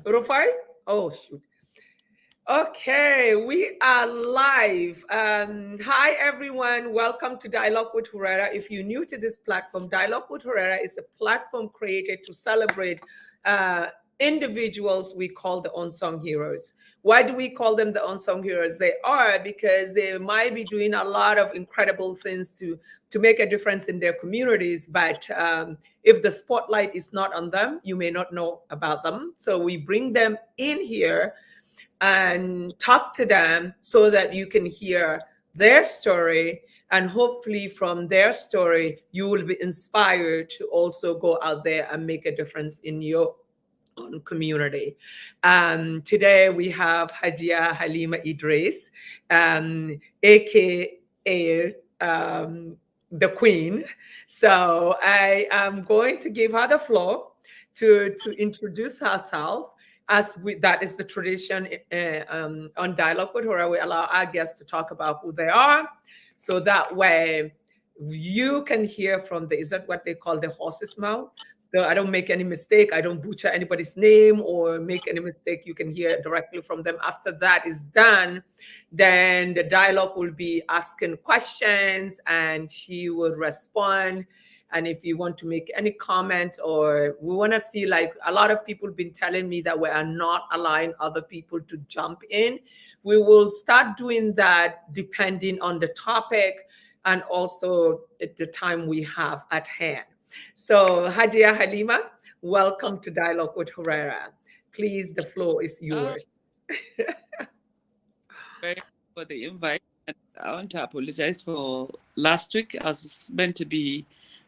Rufai? Oh, shoot. Okay, we are live. Hi, everyone. Welcome to Dialogue with Khuraira. If you're new to this platform, Dialogue with Khuraira is a platform created to celebrate individuals we call the unsung heroes. Why do we call them the unsung heroes? They are because they might be doing a lot of incredible things to make a difference in their communities, but if the spotlight is not on them, you may not know about them. So we bring them in here and talk to them so that you can hear their story, and hopefully from their story you will be inspired to also go out there and make a difference in your own community. Today we have Hajia Halima Idris, aka the Queen. So I am going to give her the floor to introduce herself, that is the tradition on Dialogue with Khuraira. We allow our guests to talk about who they are, so that way you can hear from is that what they call the horse's mouth? So I don't make any mistake. I don't butcher anybody's name or make any mistake. You can hear directly from them. After that is done, then the dialogue will be asking questions and she will respond. And if you want to make any comment, or we want to see, like a lot of people been telling me that we are not allowing other people to jump in, we will start doing that depending on the topic and also at the time we have at hand. So Hajia Halima, welcome to Dialogue with Khuraira. Please, the floor is yours. Very for the invite. And I want to apologize for last week. I was meant to be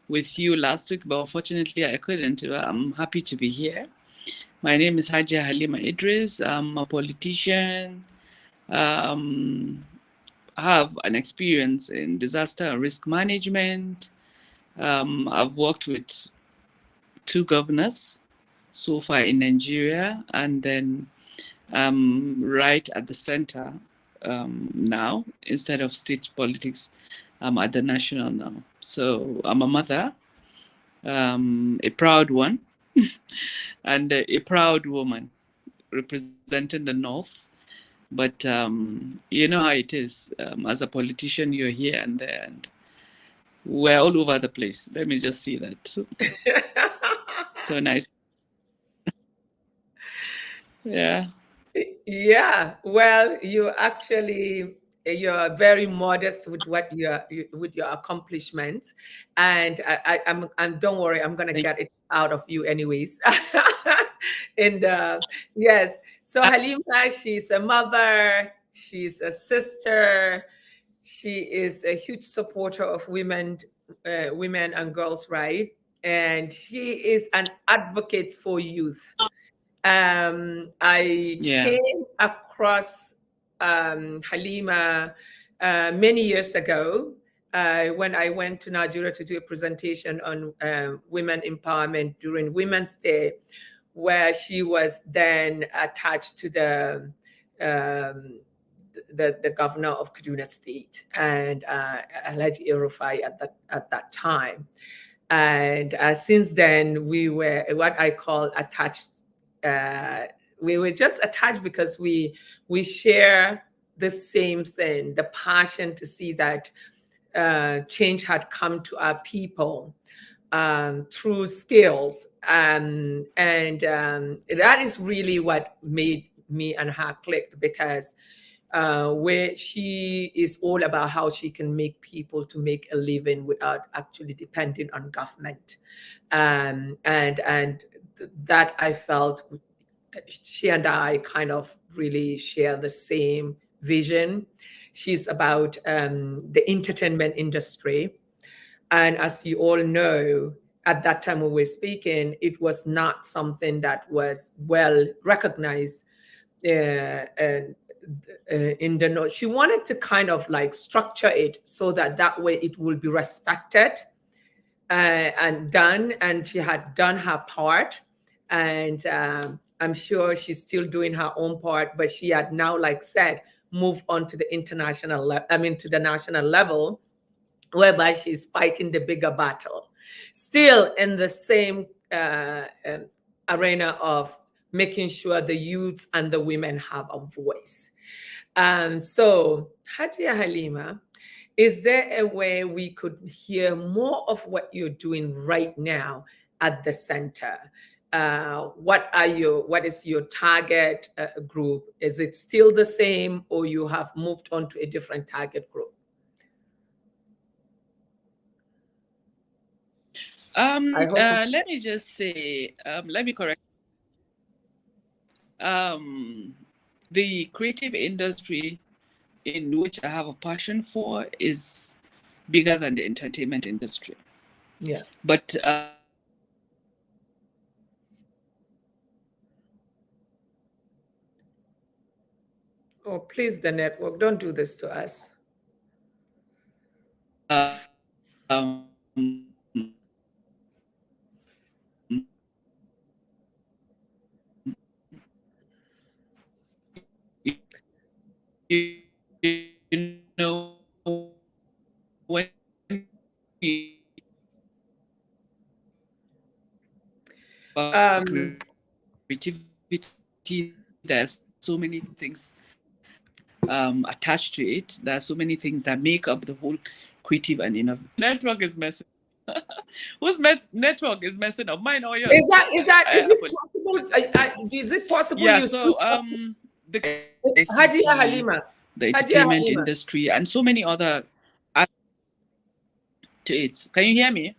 with you last week, but unfortunately I couldn't. I'm happy to be here. My name is Hajia Halima Idris. I'm a politician. I have an experience in disaster and risk management. I've worked with 2 governors so far in Nigeria, and then right at the center now, instead of state politics, I'm at the national now. So I'm a mother, a proud one, and a proud woman representing the North. But you know how it is. As a politician, you're here and there, and we're all over the place. Let me just see that. So nice. Yeah. Yeah, well, you're very modest with with your accomplishments, and and don't worry, I'm gonna Thank get it out of you anyways. And yes, so Halima, she's a mother, she's a sister, she is a huge supporter of women and girls' right, and she is an advocate for youth. I Yeah. came across Halima many years ago when I went to Nigeria to do a presentation on women empowerment during Women's Day, where she was then attached to um, the governor of Kaduna State and Alhaji Erufai at that time. And since then, we were what I call attached. We were just attached because we share the same thing, the passion to see that change had come to our people through skills, and that is really what made me and her clicked, because where she is all about how she can make people to make a living without actually depending on government, and that I felt she and I kind of really share the same vision. She's about the entertainment industry, and as you all know, at that time we were speaking, it was not something that was well recognized and in the note. She wanted to kind of like structure it so that way it will be respected and done. And she had done her part, and I'm sure she's still doing her own part. But she had now, like said, moved on to the to the national level, whereby she's fighting the bigger battle, still in the same arena of making sure the youths and the women have a voice. So, Hajia Halima, is there a way we could hear more of what you're doing right now at the center? What is your target group? Is it still the same, or you have moved on to a different target group? Let me just say, let me correct. The creative industry in which I have a passion for is bigger than the entertainment industry. Yeah. But oh, please, the network, don't do this to us. You know, when we creativity, there's so many things attached to it. There are so many things that make up the whole creative and innovative. Network is messing. Whose network is messing up? Mine or yours? Is it possible? Is it possible Yeah. you So the ICT, Hajia Halima, the entertainment industry, and so many other to it. Can you hear me?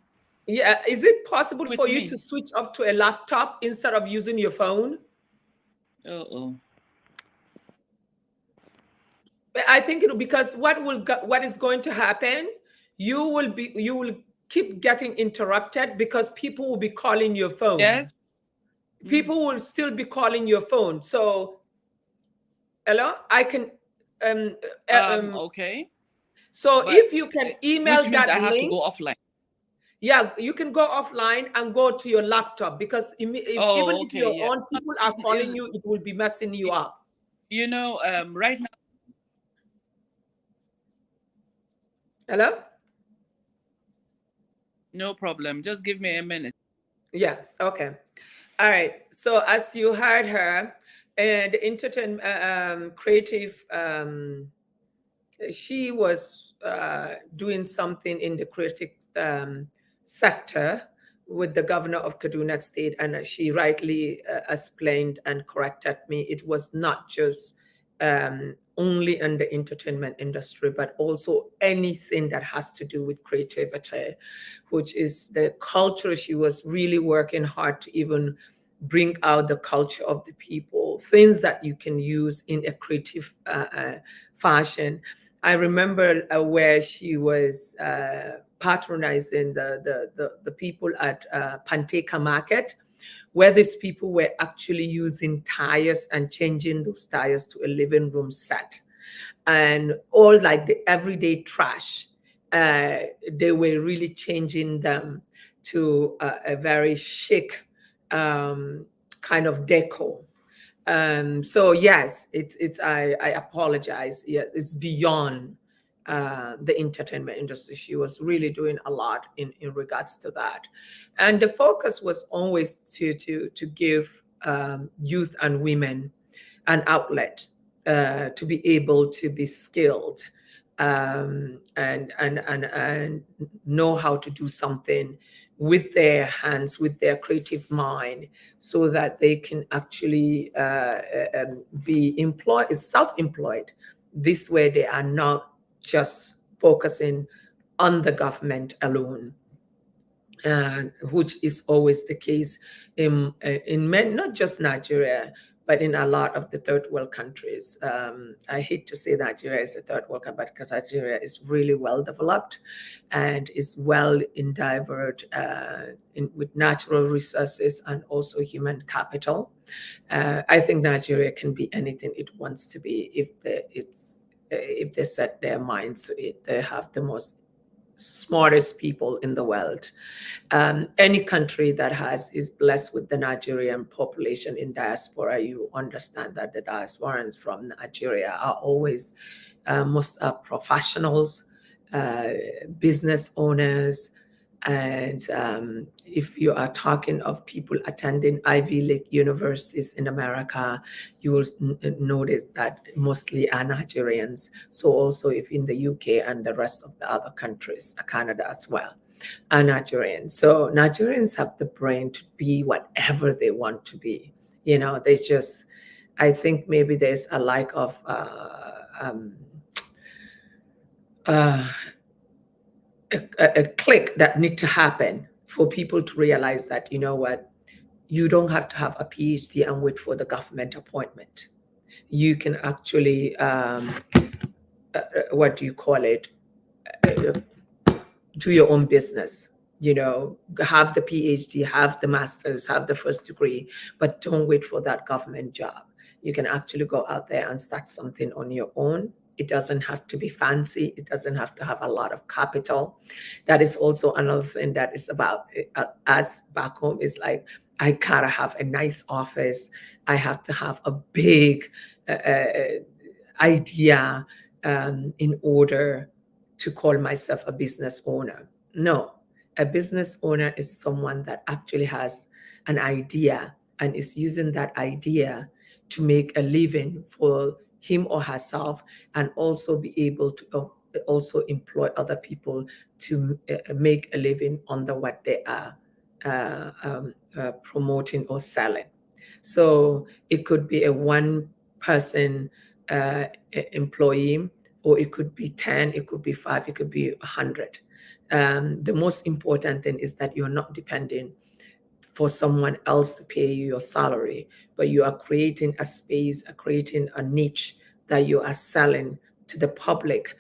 Yeah. Is it possible for you to switch up to a laptop instead of using your phone? Oh. I think because what is going to happen, you will keep getting interrupted because people will be calling your phone. Yes. People will still be calling your phone. So, hello, I can. Okay. So but if you can email which means that I have link, to go offline. Yeah, you can go offline and go to your laptop because even if your own people are calling you, it will be messing you up. You know, right now. Hello? No problem. Just give me a minute. Yeah. Okay. All right. So as you heard her, and the entertainment creative, she was doing something in the creative sector with the governor of Kaduna State, and she rightly explained and corrected me. It was not just only in the entertainment industry, but also anything that has to do with creativity, which is the culture. She was really working hard to even bring out the culture of the people, things that you can use in a creative fashion. I remember where she was patronizing the people at Panteca Market, where these people were actually using tires and changing those tires to a living room set. And all like the everyday trash, they were really changing them to a very chic kind of deco. So yes, I apologize. Yes, it's beyond the entertainment industry. She was really doing a lot in regards to that, and the focus was always to give youth and women an outlet to be able to be skilled and know how to do something with their hands, with their creative mind, so that they can actually be employed, self-employed. This way, they are not just focusing on the government alone, which is always the case in not just Nigeria, but in a lot of the third world countries. I hate to say Nigeria is a third world country, because Nigeria is really well developed and is well endeavored with natural resources and also human capital. I think Nigeria can be anything it wants to be if they set their minds to it. They have the most smartest people in the world. Any country that is blessed with the Nigerian population in diaspora, you understand that the diasporans from Nigeria are always most professionals, business owners, And if you are talking of people attending Ivy League universities in America, you will notice that mostly are Nigerians. So also if in the UK and the rest of the other countries, Canada as well, are Nigerians. So Nigerians have the brain to be whatever they want to be. You know, they just, I think maybe there's a lack of uh, a click that need to happen for people to realize that, you know what, you don't have to have a PhD and wait for the government appointment. You can actually, what do you call it, uh, do your own business. You know, have the PhD, have the master's, have the first degree, but don't wait for that government job. You can actually go out there and start something on your own. It doesn't have to be fancy. It doesn't have to have a lot of capital. That is also another thing that is about us back home, is like, I gotta have a nice office. I have to have a big idea in order to call myself a business owner. No, a business owner is someone that actually has an idea and is using that idea to make a living for him or herself, and also be able to also employ other people to make a living under what they are promoting or selling. So it could be a one person employee, or it could be 10, it could be 5, it could be 100. The most important thing is that you're not depending for someone else to pay you your salary, but you are creating a space, creating a niche that you are selling to the public,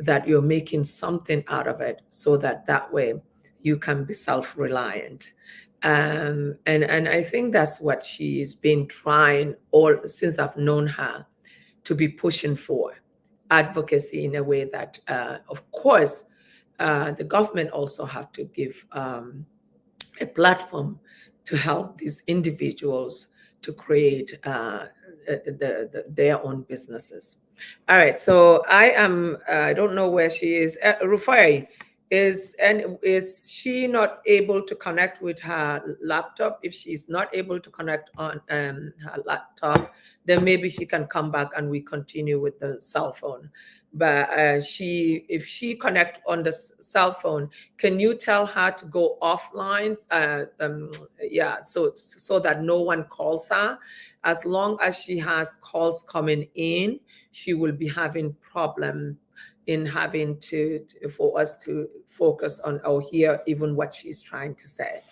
that you're making something out of it, so that that way you can be self-reliant. And I think that's what she's been trying all since I've known her to be pushing for, advocacy in a way that, of course, the government also have to give a platform to help these individuals to create their own businesses. All right, so I don't know where she is. Rufai, is she not able to connect with her laptop? If she's not able to connect on her laptop, then maybe she can come back and we continue with the cell phone. But if she connect on the cell phone, can you tell her to go offline? Yeah, so that no one calls her. As long as she has calls coming in, she will be having problem in having for us to focus on or hear even what she's trying to say.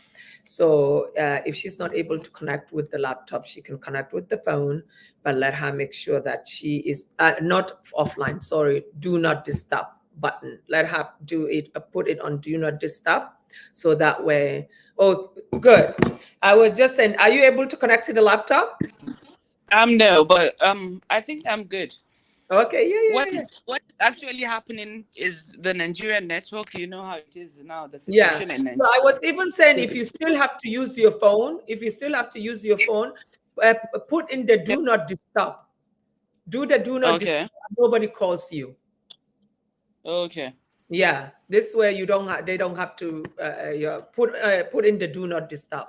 So if she's not able to connect with the laptop, she can connect with the phone, but let her make sure that she is not offline. Sorry, do not disturb button. Let her do it, put it on do not disturb. So that way, oh, good. I was just saying, are you able to connect to the laptop? No, but I think I'm good. Okay, yeah. What is actually happening is the Nigerian network. You know how it is now. The Yeah. situation in So I Nigeria. was even saying, if you still have to use your phone, put in the do not disturb. Do the do not disturb. Okay. Nobody calls you. Okay. Yeah, this way you don't they don't have to put in the do not disturb.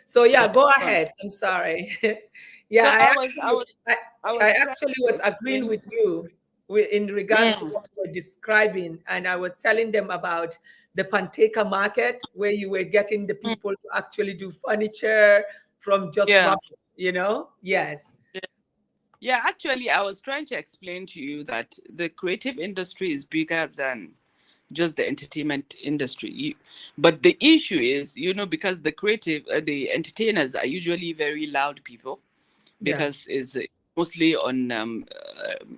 So yeah, That's go fine. ahead. I'm sorry. Yeah, So I, I I was trying actually to was agreeing explain. with you in regards to Mm, what you were describing, and I was telling them about the Panteka market, where you were getting the mm, people to actually do furniture from just yeah. rubbish, you know? Yes. Yeah. Yeah, actually, I was trying to explain to you that the creative industry is bigger than just the entertainment industry. But the issue is, because the entertainers are usually very loud people, Yeah. because it's mostly on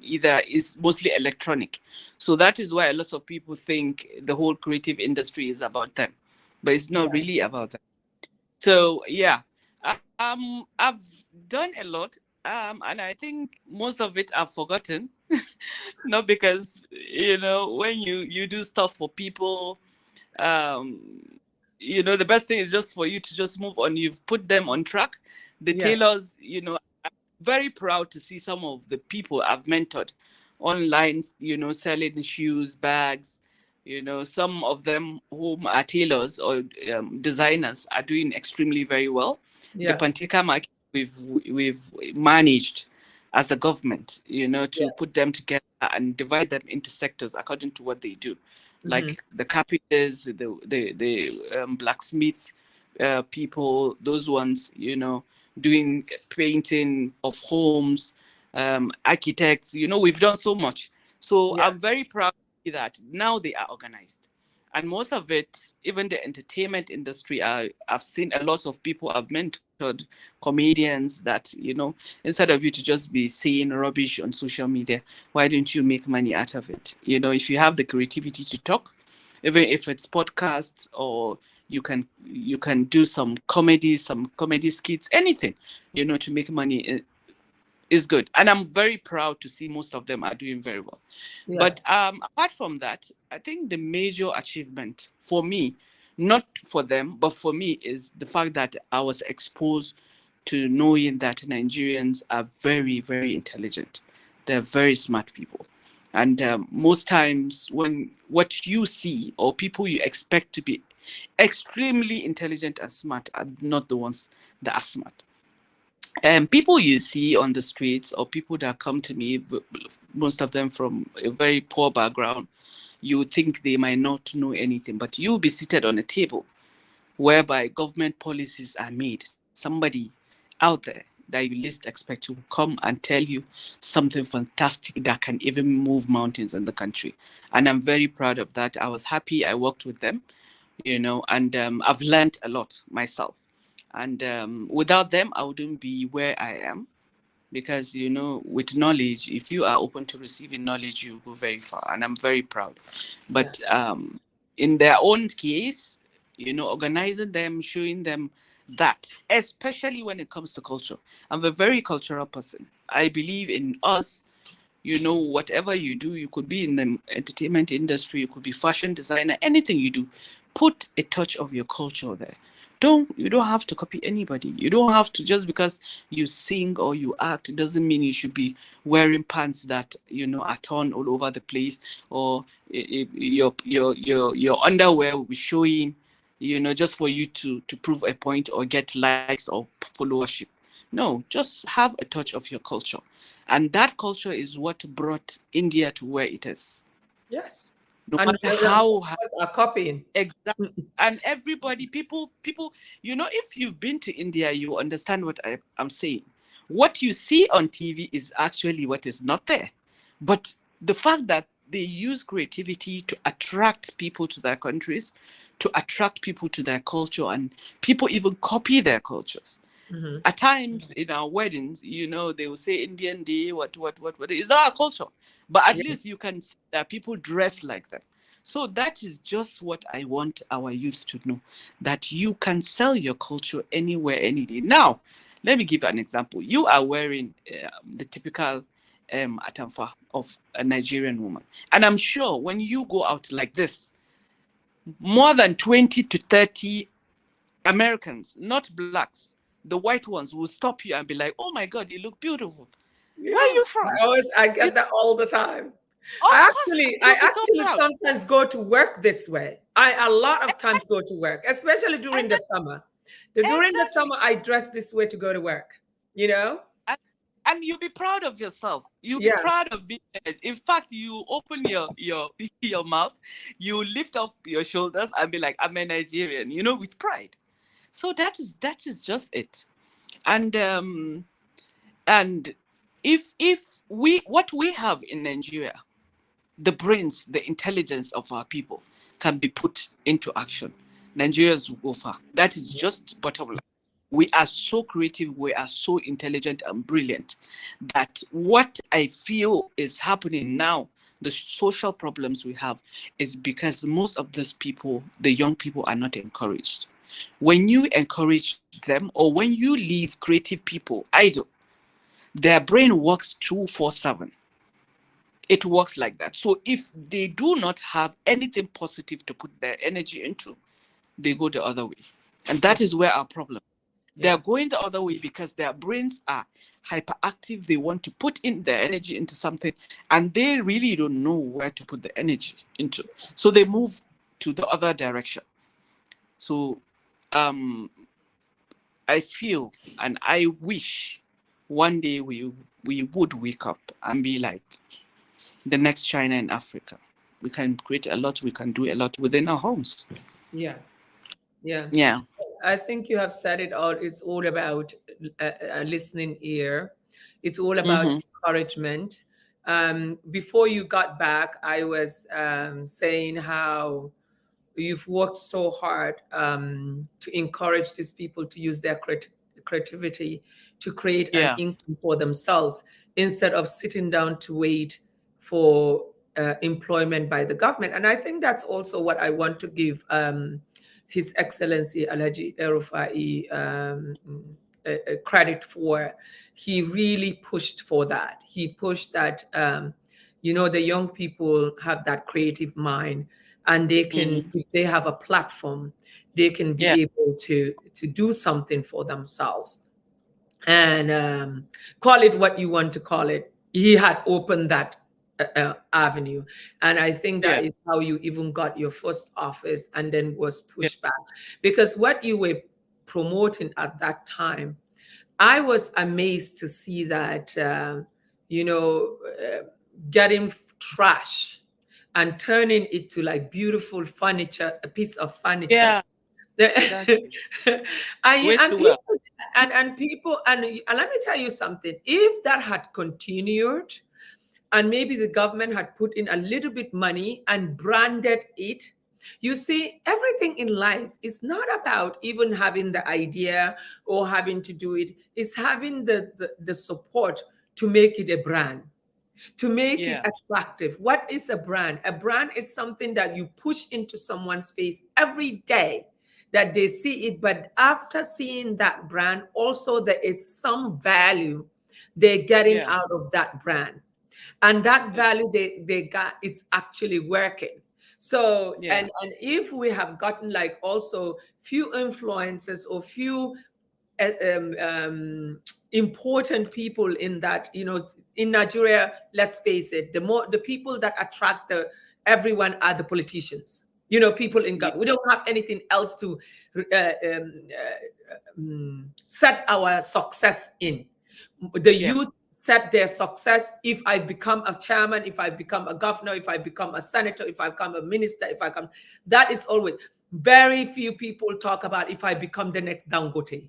either is mostly electronic. So that is why a lot of people think the whole creative industry is about them, but it's not Yeah. really about them. So yeah, I've done a lot, and I think most of it I've forgotten. Not because when you do stuff for people, um, the best thing is just for you to just move on. You've put them on track. The Yeah. tailors, I'm very proud to see some of the people I've mentored online, selling shoes, bags, Some of them whom are tailors or designers are doing extremely very well. The Yeah. Pantika market, we've managed as a government, Yeah. to put them together and divide them into sectors according to what they do, Mm-hmm. like the carpenters, the blacksmith people, those ones, doing painting of homes, architects. We've done so much. So Yeah. I'm very proud that now they are organized. And most of it, even the entertainment industry, I've seen a lot of people, I've mentored comedians that, instead of you to just be saying rubbish on social media, why don't you make money out of it? If you have the creativity to talk, even if it's podcasts, or you can do some comedy skits, anything, to make money is good. And I'm very proud to see most of them are doing very well. Yeah. But apart from that, I think the major achievement for me, not for them, but for me, is the fact that I was exposed to knowing that Nigerians are very, very intelligent. They're very smart people. And most times, when what you see or people you expect to be extremely intelligent and smart are not the ones that are smart. People you see on the streets, or people that come to me, most of them from a very poor background, you think they might not know anything, but you'll be seated on a table whereby government policies are made. Somebody out there that you least expect to come and tell you something fantastic that can even move mountains in the country. And I'm very proud of that. I was happy I worked with them, and I've learned a lot myself. And without them, I wouldn't be where I am, because with knowledge, if you are open to receiving knowledge, you go very far, and I'm very proud. Yeah. But in their own case, organizing them, showing them that, especially when it comes to culture, I'm a very cultural person. I believe in us. Whatever you do, you could be in the entertainment industry, you could be fashion designer, anything you do, put a touch of your culture there. You don't have to copy anybody. You don't have to, just because you sing or you act, it doesn't mean you should be wearing pants that are torn all over the place, or your underwear will be showing, just for you to prove a point or get likes or followership. No, just have a touch of your culture. And that culture is what brought India to where it is. Yes. No And matter most how of us are copying. exact. And everybody, people, if you've been to India, you understand what I'm saying. What you see on TV is actually what is not there. But the fact that they use creativity to attract people to their countries, to attract people to their culture, and people even copy their cultures. Mm-hmm. At times in our weddings, they will say Indian day, what. It's not our culture, but at Yeah. least you can see that people dress like them. So that is just what I want our youth to know, that you can sell your culture anywhere, any day. Now, let me give you an example. You are wearing the typical atamfa of a Nigerian woman. And I'm sure when you go out like this, more than 20 to 30 Americans, not blacks, the white ones, will stop you and be like, "Oh my God, you look beautiful. Where are Yeah. you from?" I get that all the time. Of course, I you'll be so actually proud. sometimes go to work this way. I a lot of times go to work, especially during the Exactly. summer. During the Exactly. summer, I dress this way to go to work. You know? And, and you'll be proud of yourself. You'll be Yeah. proud of being there. In fact, you open your your mouth, you lift up your shoulders and be like, "I'm a Nigerian," with pride. So that is just it. And and if we what we have in Nigeria, the brains, the intelligence of our people can be put into action, Nigerians will go far. That is just bottom line. We are so creative, we are so intelligent and brilliant, that what I feel is happening now, the social problems we have, is because most of these people, the young people, are not encouraged. When you encourage them, or when you leave creative people idle, their brain works 247. It works like that. So if they do not have anything positive to put their energy into, they go the other way. And that is where our problem. They're going the other way because their brains are hyperactive. They want to put in their energy into something, and they really don't know where to put the energy into. So they move to the other direction. So I feel and I wish one day we would wake up and be like the next China in Africa. We can create a lot. We can do a lot within our homes. Yeah. Yeah. Yeah. I think you have said it all. It's all about a listening ear. It's all about encouragement. Before you got back, I was saying how you've worked so hard to encourage these people to use their creativity to create an income for themselves instead of sitting down to wait for employment by the government. And I think that's also what I want to give His Excellency Alhaji El-Rufai credit for. He really pushed for that. He pushed that, the young people have that creative mind, and they can, if they have a platform, they can be able to do something for themselves. And call it what you want to call it. He had opened that avenue, and I think that is how you even got your first office and then was pushed back, because what you were promoting at that time, I was amazed to see that getting trash and turning it to like beautiful furniture, a piece of furniture. Exactly. and people, and let me tell you something, if that had continued and maybe the government had put in a little bit money and branded it, you see, everything in life is not about even having the idea or having to do it. It's having the support to make it a brand, to make it attractive. What is a brand? A brand is something that you push into someone's face every day, that they see it. But after seeing that brand, also there is some value they're getting out of that brand. And that value they got, it's actually working. So, and if we have gotten like also few influences or few important people in that, in Nigeria, let's face it, the people that attract everyone are the politicians. People in government. We don't have anything else to set our success in. The youth set their success. If I become a chairman, if I become a governor, if I become a senator, if I become a minister, that is always. Very few people talk about if I become the next Dangote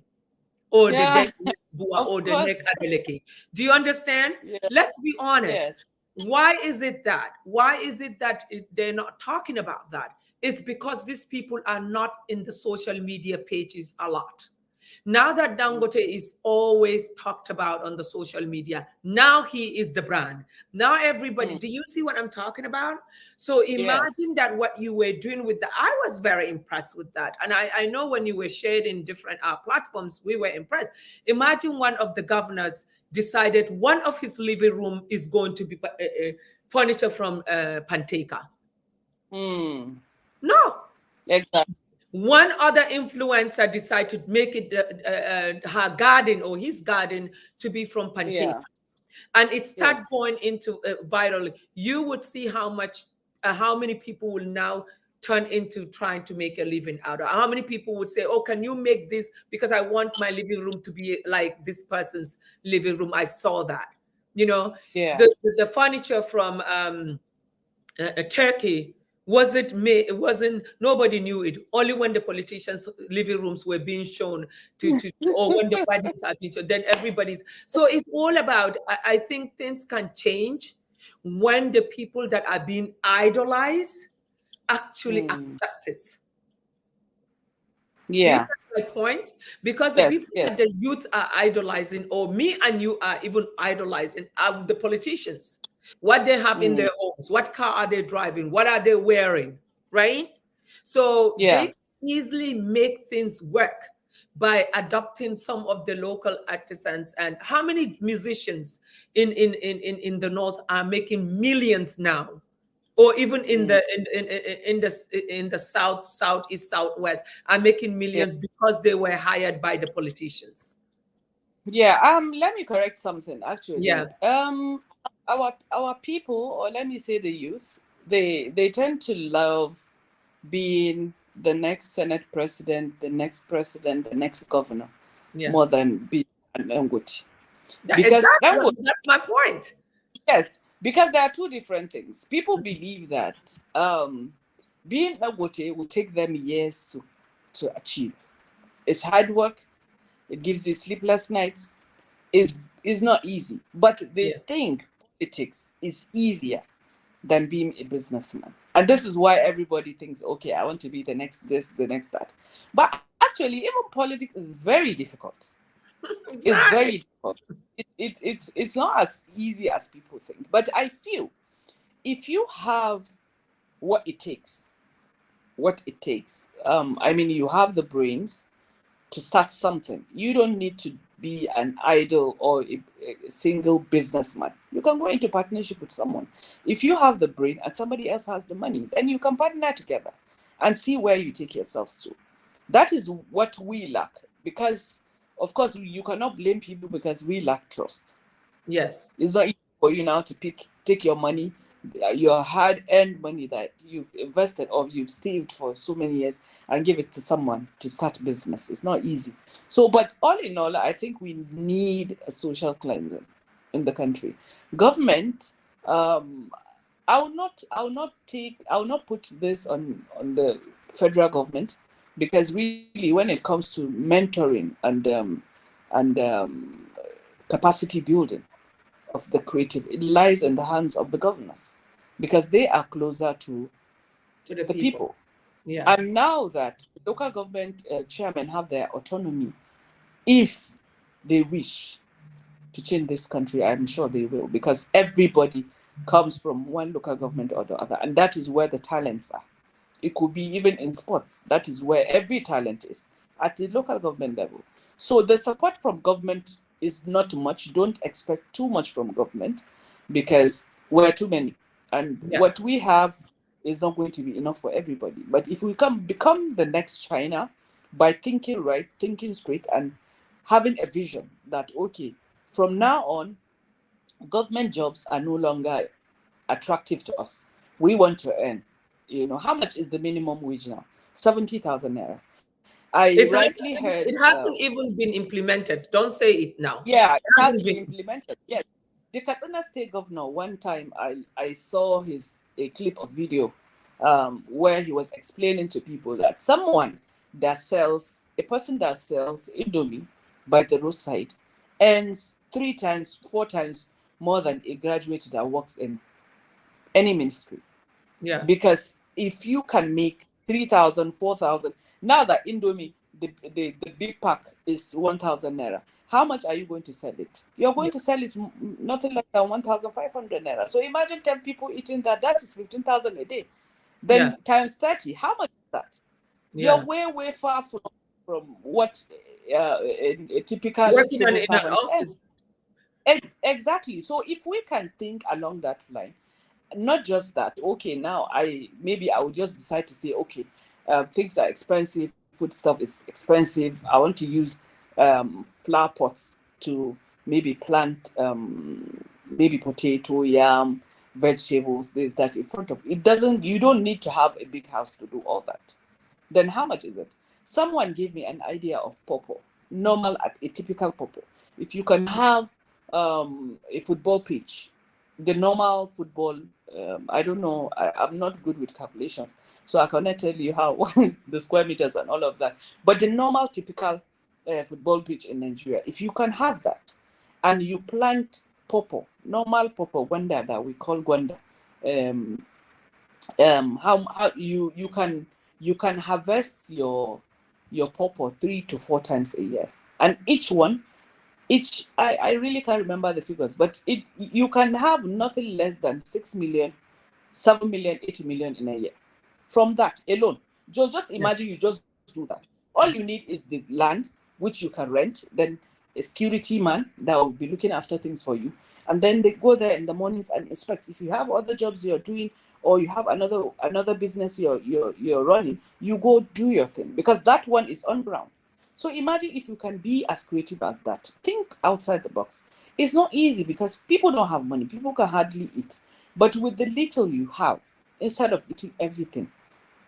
or the next Bua or the next Adeleke. Do you understand? Let's be honest. Why is it that? They're not talking about that? It's because these people are not in the social media pages a lot. Now that Dangote is always talked about on the social media, now he is the brand. Now everybody, do you see what I'm talking about? So imagine that what you were doing with I was very impressed with that. And I know when you were shared in different platforms, we were impressed. Imagine one of the governors decided one of his living room is going to be furniture from Panteka. No. Exactly. One other influencer decided to make it her garden or his garden to be from Panteka. And it started going into viral. You would see how many people will now turn into trying to make a living out of. How many people would say, "Oh, can you make this because I want my living room to be like this person's living room? I saw that." The furniture from Turkey. Nobody knew it. Only when the politicians' living rooms were being shown or when the weddings are being shown, then everybody's. So it's all about, I think things can change when the people that are being idolized actually accept it. Do you get my point? Because the people that the youth are idolizing, or me and you are even idolizing, are the politicians. What they have in their homes, what car are they driving, what are they wearing, right? So they easily make things work by adopting some of the local artisans. And how many musicians in the North are making millions now or even in Mm. the in the south, southeast, southwest, are making Yeah. millions because they were hired by the politicians. Yeah. Let me correct something Yeah, actually. Our people, or let me say the youth, they tend to love being the next Senate president, the next governor, yeah. more than being an Dangote. That, Because exactly. Dangote, That's my point. yes, because there are two different things. People believe that being Dangote will take them years to achieve. It's hard work. It gives you sleepless nights. Is not easy, but they Yeah, think politics is easier than being a businessman. And this is why everybody thinks, okay, I want to be the next this, the next that. But actually, even politics is very difficult. It's very exactly. difficult. It's not as easy as people think. But I feel if you have what it takes, I mean, you have the brains to start something. You don't need to be an idle or a single businessman. You can go into partnership with someone. If you have the brain and somebody else has the money, then you can partner together and see where you take yourselves to. That is what we lack because, of course, you cannot blame people because we lack trust. Yes. It's not easy for you now to take your money, your hard-earned money that you've invested or you've saved for so many years, and give it to someone to start business. It's not easy. So, but all in all, I think we need a social cleansing in the country. Government, um, I will not put this on the federal government because really, when it comes to mentoring and capacity building of the creative, it lies in the hands of the governors because they are closer to To the the people. people. Yeah. And now that local government chairmen have their autonomy, if they wish to change this country, I'm sure they will, because everybody comes from one local government or the other, and that is where the talents are. It could be even in sports. That is where every talent is at the local government level. So the support from government is not much. Don't expect too much from government because we're too many. And Yeah. what we have is not going to be enough for everybody. But if we can become the next China by thinking right, thinking straight, and having a vision that, okay, from now on, government jobs are no longer attractive to us. We want to earn. You know, how much is the minimum wage now? 70,000 naira. I It rightly hasn't, heard, it hasn't even been implemented. Don't say it now. yeah, it It has hasn't to be been. implemented. Yes. The Katsina State governor, one time I saw a clip of video where he was explaining to people that a person that sells Indomie by the roadside earns 3 times, 4 times more than a graduate that works in any ministry. Yeah. Because if you can make 3,000, 4,000, now that Indomie, the big pack is 1,000 naira, how much are you going to sell it? You're Yeah. going to sell it nothing less than 1,500 naira. So imagine 10 people eating that. That is 15,000 a day. Yeah. Then times 30, how much is that? You're Yeah. way, way far from what a typical Working on civil in an servant office. earns. Exactly. So if we can think along that line, not just that, okay, now I will just decide to say, okay, things are expensive, food stuff is expensive, I want to use flower pots to maybe plant maybe potato, yam, vegetables, this, that in front of it. Doesn't You don't need to have a big house to do all that. Then how much is it? Someone gave me an idea of purple, normal at a typical purple. If you can have a football pitch, the normal football, I don't know, I'm not good with calculations, so I cannot tell you how the square meters and all of that. But the normal, typical football pitch in Nigeria, if you can have that and you plant purple, normal purple, gwanda that we call gwanda, um, how you can harvest your pawpaw 3 to 4 times a year, and each I really can't remember the figures, but it you can have nothing less than 6 million, 7 million, 8 million in a year from that alone. Just Yeah. imagine you just do that. All you need is the land, which you can rent, then a security man that will be looking after things for you, and then they go there in the mornings and inspect. If you have other jobs you're doing or you have another business you're running, you go do your thing, because that one is on ground. So imagine if you can be as creative as that. Think outside the box. It's not easy because people don't have money. People can hardly eat. But with the little you have, instead of eating everything,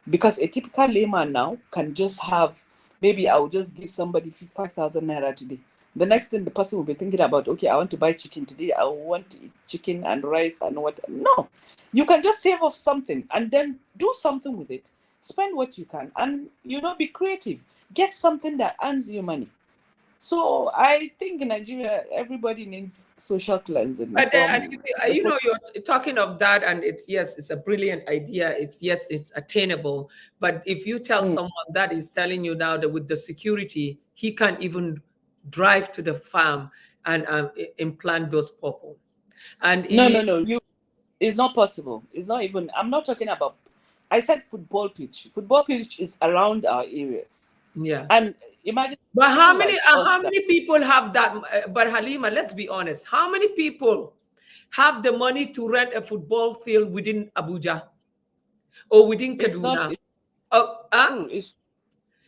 because a typical layman now can just have, maybe I'll just give somebody 5,000 naira today. The next thing the person will be thinking about, okay, I want to buy chicken today. I want to eat chicken and rice and what. No, you can just save off something and then do something with it. Spend what you can and, be creative. Get something that earns you money. So I think in Nigeria, everybody needs social cleansing. But you're talking of that, and it's a brilliant idea. It's attainable. But if you tell someone that is telling you now that with the security, he can't even drive to the farm and implant those purple. And no, it's not possible. It's not even. I'm not talking about. I said football pitch. Football pitch is around our areas. Yeah. And imagine. But how many people have that? But Halima, let's be honest. How many people have the money to rent a football field within Abuja or within Kaduna?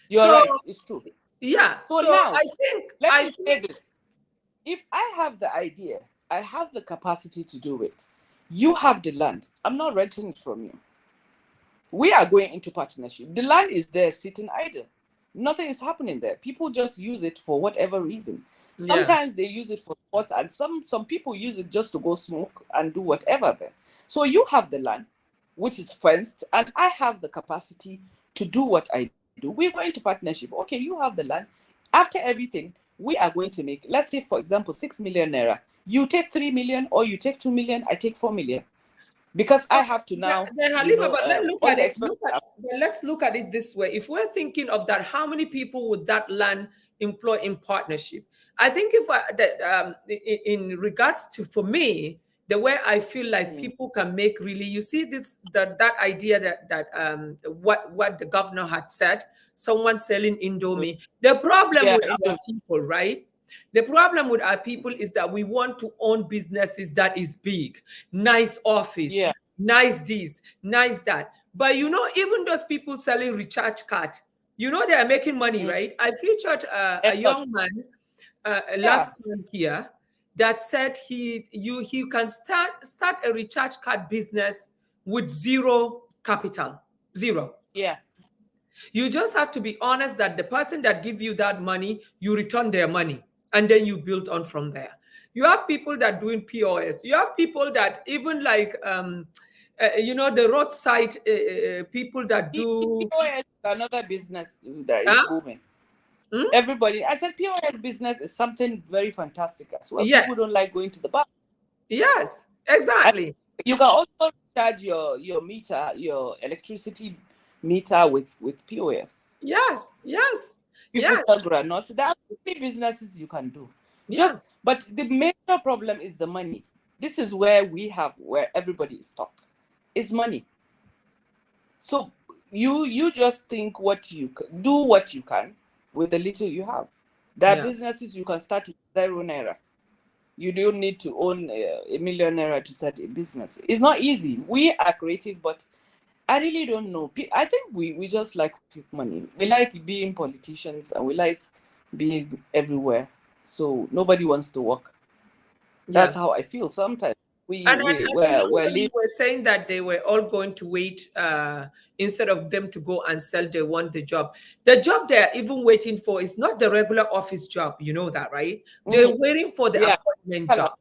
You're right. It's true. Yeah. So now, I think. Let me say this. If I have the idea, I have the capacity to do it. You have the land. I'm not renting it from you. We are going into partnership. The land is there sitting idle. Nothing is happening there. People just use it for whatever reason. Sometimes they use it for sports, and some people use it just to go smoke and do whatever there. So you have the land, which is fenced, and I have the capacity to do what I do. We're going to partnership. Okay, you have the land. After everything, we are going to make, let's say, for example, 6 million naira. You take 3 million, or you take 2 million, I take 4 million. Because I have to now. Let's look at it this way. If we're thinking of that, how many people would that land employ in partnership? I think in regards to, for me, the way I feel like people can make really, you see that idea that what the governor had said, someone selling Indomie. The problem with our people, right? The problem with our people is that we want to own businesses that is big, nice office, nice this, nice that. But even those people selling recharge card, they are making money, right? I featured a young man last time here that said he can start a recharge card business with zero capital, zero. Yeah. You just have to be honest that the person that give you that money, you return their money. And then you build on from there. You have people that doing POS. You have people that even like, the roadside people that do. POS is another business that is booming. Everybody, I said POS business is something very fantastic as well. Yes. People don't like going to the bank. Yes, exactly. And you can also charge your meter, your electricity meter with POS. Yes. People sell granules. There are many businesses you can do. But the major problem is the money. This is where everybody is stuck. It's money. So you just think do what you can with the little you have. There are businesses you can start with 0 naira. You don't need to own a million naira to start a business. It's not easy. We are creative, but I really don't know. I think we just like quick money. We like being politicians and we like being everywhere. So nobody wants to work. That's how I feel sometimes. We're saying that they were all going to wait instead of them to go and sell. They want the job. The job they're even waiting for is not the regular office job. You know that, right? They're waiting for the appointment job.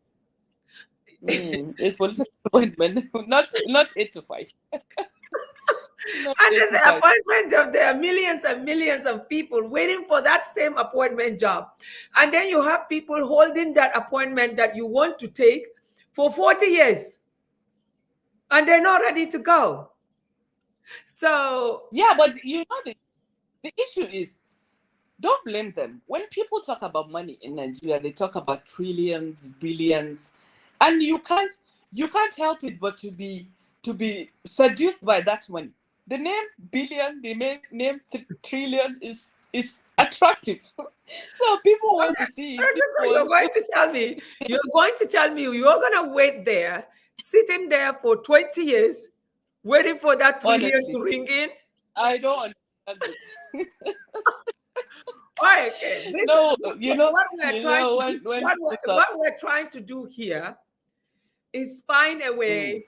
It's political appointment, not 8 to 5. And in the appointment job, there are millions and millions of people waiting for that same appointment job. And then you have people holding that appointment that you want to take for 40 years. And they're not ready to go. So... Yeah, but the issue is, don't blame them. When people talk about money in Nigeria, they talk about trillions, billions. And you can't help it but to be seduced by that money. The name billion, the name trillion is attractive. So people want to see. You're going to tell me you're going to wait there, sitting there for 20 years, waiting for that trillion Honestly, to ring in. I don't understand it. Okay, this No, is what we're trying to do. when What we're trying to do here is find a way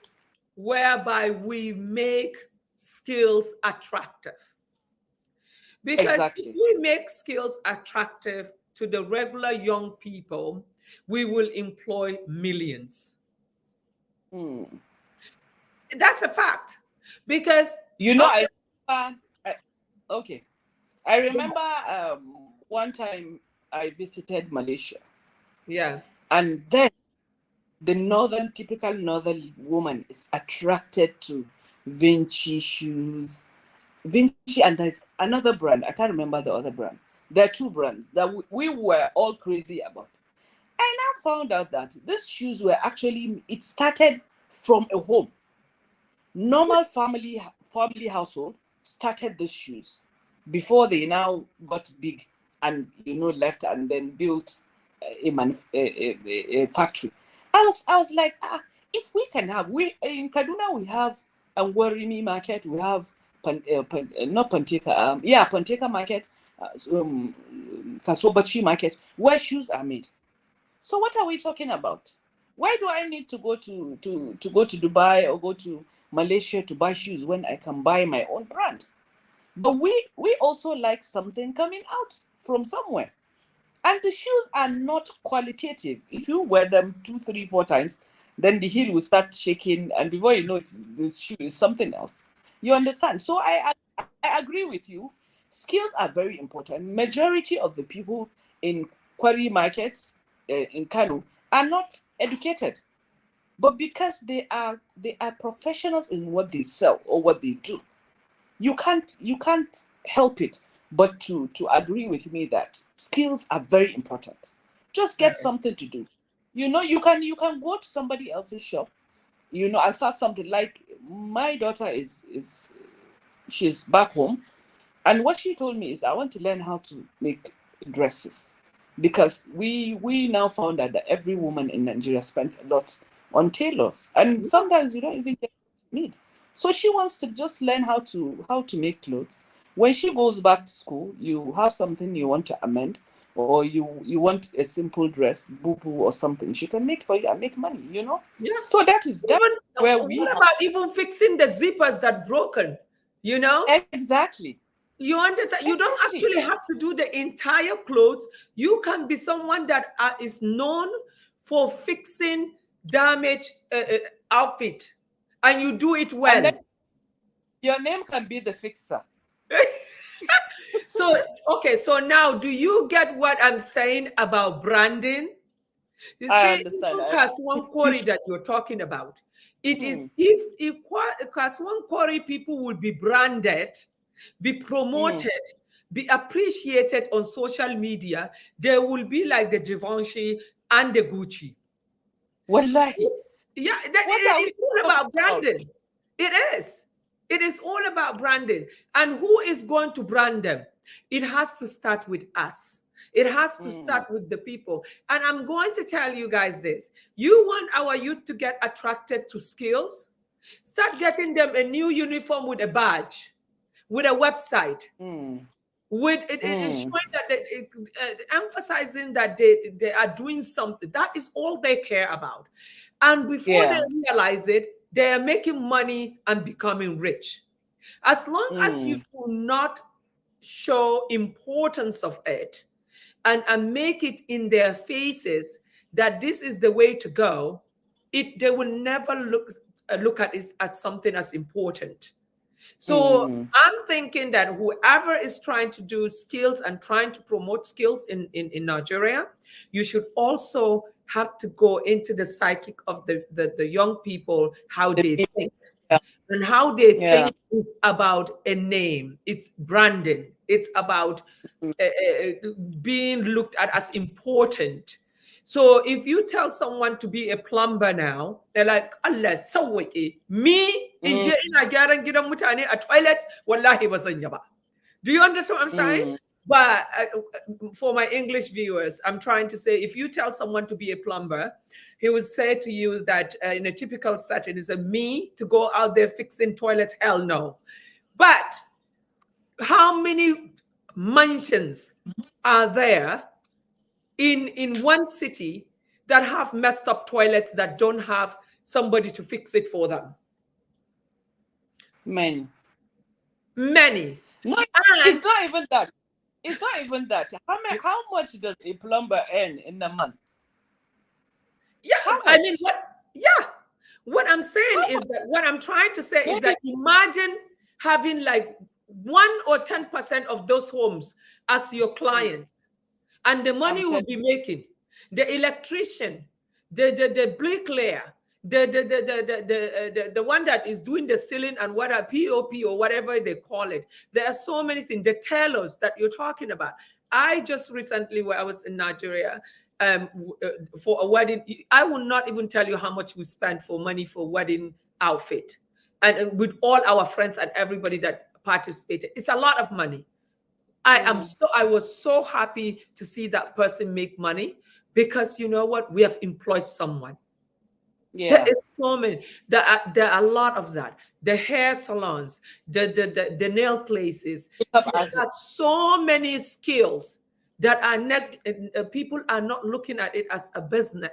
whereby we make skills attractive. Because if exactly. we make skills attractive to the regular young people, we will employ millions. That's a fact. Because You know, okay. I remember one time I visited Malaysia. Yeah. And then the typical northern woman is attracted to Vinci shoes. Vinci, and there's another brand. I can't remember the other brand. There are two brands that we were all crazy about. I now found out that these shoes were actually, it started from a home. Normal family household started these shoes before they now got big and left and then built a factory. I was like, if we can have, we in Kaduna we have Angwarimi market, we have not Panteka, Panteka market, Kasobachi market, where shoes are made. So what are we talking about? Why do I need to go to Dubai or go to Malaysia to buy shoes when I can buy my own brand? But we also like something coming out from somewhere. And the shoes are not qualitative. If you wear them 2, 3, 4 times, then the heel will start shaking, and before you know it, the shoe is something else. You understand? So I agree with you. Skills are very important. Majority of the people in quarry markets in Kano are not educated, but because they are professionals in what they sell or what they do, you can't help it but to agree with me that skills are very important. Just get something to do. You can go to somebody else's shop, and start something. Like my daughter she's back home, and what she told me is, I want to learn how to make dresses, because we now found out that every woman in Nigeria spends a lot on tailors, and sometimes you don't even get what you need. So she wants to just learn how to make clothes. When she goes back to school, you have something you want to amend, or you want a simple dress, boo-boo or something, she can make for you and make money, Yeah. So that is where we what about even fixing the zippers that broken, Exactly. You understand? You don't actually have to do the entire clothes. You can be someone that is known for fixing damaged outfit, and you do it well. And then your name can be the fixer. So, okay, so now do you get what I'm saying about branding? You see, I understand. One quarry that you're talking about. It is if one quarry people will be branded, be promoted, be appreciated on social media, they will be like the Givenchy and the Gucci. Wallahi. Yeah, it's all about branding. It is. It is all about branding. And who is going to brand them? It has to start with us. It has to start with the people. And I'm going to tell you guys this. You want our youth to get attracted to skills? Start getting them a new uniform with a badge, with a website, with showing that emphasizing that they are doing something. That is all they care about. And before they realize it, they are making money and becoming rich. As long as you do not show importance of it and make it in their faces that this is the way to go, they will never look at it as something as important. So I'm thinking that whoever is trying to do skills and trying to promote skills in Nigeria, you should also have to go into the psychic of the young people, how they think. And how they think about a name. It's branding. It's about being looked at as important. So if you tell someone to be a plumber now, they're like, Allah, sawwaki. Me, in je ina gyaran gidan mutane a toilet, wallahi ba zan yi ba. Do you understand what I'm saying? But for my English viewers, I'm trying to say, if you tell someone to be a plumber, he would say to you that in a typical setting, is a me to go out there fixing toilets? Hell no. But how many mansions are there in one city that have messed up toilets that don't have somebody to fix it for them? Many. No, it's not even that. It's not even that. How much does a plumber earn in a month? Yeah, I mean, what I'm saying is that what I'm trying to say is that imagine having like 1 or 10% of those homes as your clients, and the money will be making the electrician, the bricklayer, the one that is doing the ceiling and what a POP or whatever they call it. There are so many things. The tailors that you're talking about. I just recently, where I was in Nigeria, for a wedding, I will not even tell you how much we spent for money for wedding outfit, and with all our friends and everybody that participated. It's a lot of money. I was so happy to see that person make money, because you know what, we have employed someone. There is so many. There are a lot of that. The hair salons, the nail places. They got so many skills that are not, people are not looking at it as a business,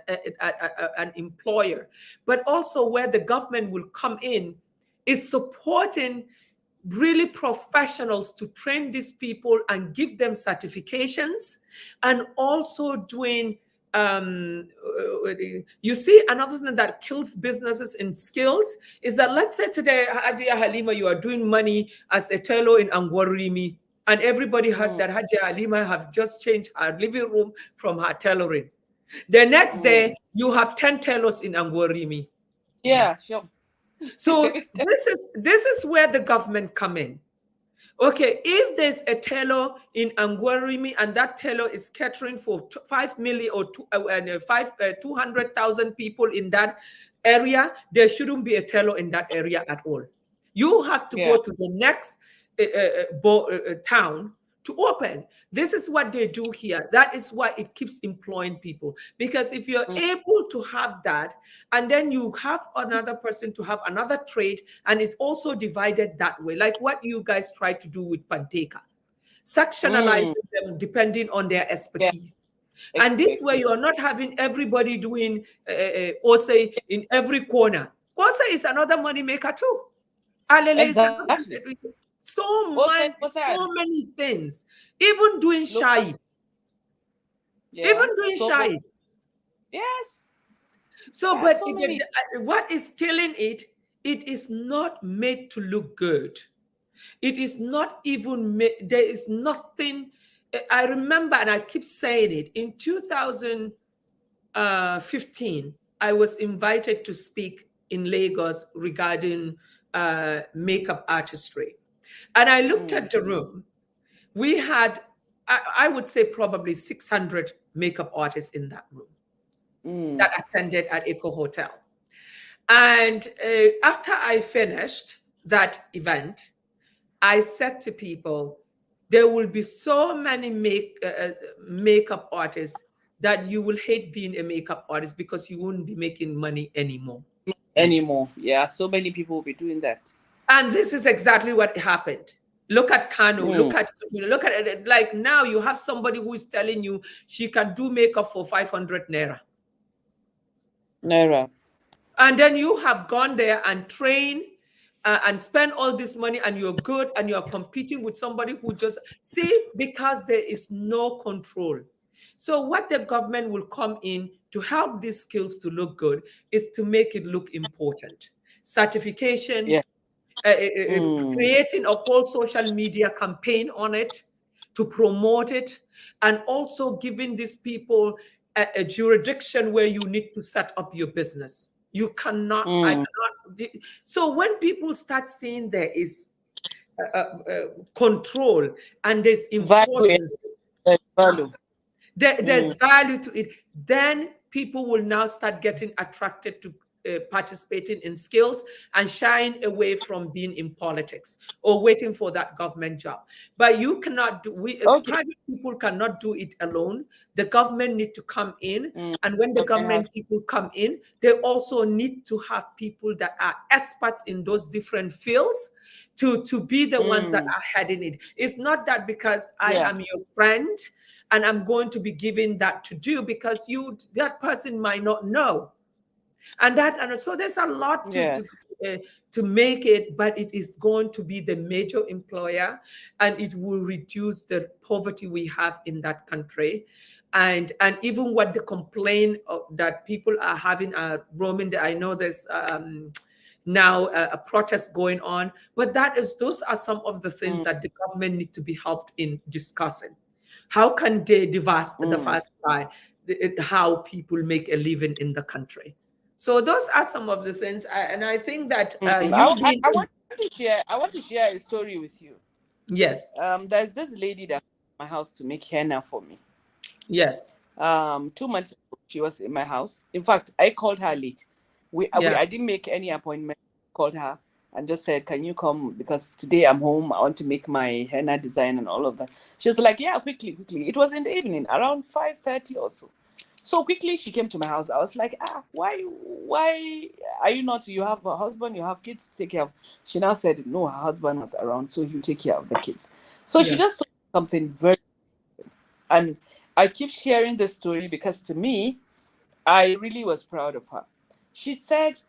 an employer, but also where the government will come in is supporting really professionals to train these people and give them certifications, and also doing you see, another thing that kills businesses in skills is that, let's say today, Hajia Halima, you are doing money as a tailor in Angwarimi, and everybody heard that Hajia Halima have just changed her living room from her tailoring. The next day, you have 10 tailors in Angwarimi. Yeah, sure. So this is where the government come in. Okay, if there's a tailor in Angwarimi and that tailor is catering for 5 million or 200,000 people in that area, there shouldn't be a tailor in that area at all. You have to go to the next town to open. This is what they do here. That is why it keeps employing people. Because if you're able to have that, and then you have another person to have another trade, and it's also divided that way, like what you guys try to do with Panteka, sectionalizing them depending on their expertise. And this way, you are not having everybody doing Ose in every corner. Ose is another money maker too. Exactly. So many things. Even doing shy. Even doing shy. Yes. So, but what is killing it? It is not made to look good. It is not even made. There is nothing. I remember, and I keep saying it, in 2015, I was invited to speak in Lagos regarding makeup artistry. And I looked at the room. We had, I would say, probably 600 makeup artists in that room that attended at Eco Hotel. And after I finished that event, I said to people, there will be so many makeup artists that you will hate being a makeup artist, because you won't be making money anymore. Yeah, so many people will be doing that. And this is exactly what happened. Look at Kano, look at it. Like now you have somebody who is telling you she can do makeup for 500 naira. And then you have gone there and trained and spend all this money, and you're good, and you're competing with somebody who just, see, because there is no control. So what the government will come in to help these skills to look good is to make it look important. Certification, creating a whole social media campaign on it to promote it, and also giving these people a jurisdiction where you need to set up your business. You cannot, I cannot. So when people start seeing there is control and there's importance, there's value to it, then people will now start getting attracted to participating in skills and shying away from being in politics or waiting for that government job. But you cannot do, Okay. private people cannot do it alone. The government need to come in. And when the government people come in, they also need to have people that are experts in those different fields to be the ones that are heading it. It's not that because I am your friend and I'm going to be giving that to do, because that person might not know. And so there's a lot to make it, but it is going to be the major employer, and it will reduce the poverty we have in that country. And even what the complaint that people are having roaming, I know there's now a protest going on, but those are some of the things that the government need to be helped in discussing. How can they diversify how people make a living in the country? So those are some of the things, and I think that I want to share a story with you. Yes. There's this lady that came to my house to make henna for me. Yes. 2 months ago, she was in my house. In fact, I called her late. I didn't make any appointment. Called her and just said, "Can you come? Because today I'm home. I want to make my henna design and all of that." She was like, "Yeah, quickly." It was in the evening, around 5:30 or so. So quickly she came to my house. I was like, why are you not? You have a husband, you have kids to take care of. She now said, no, her husband was around, so he'll take care of the kids. So she just told me something very, and I keep sharing this story because to me, I really was proud of her. She said,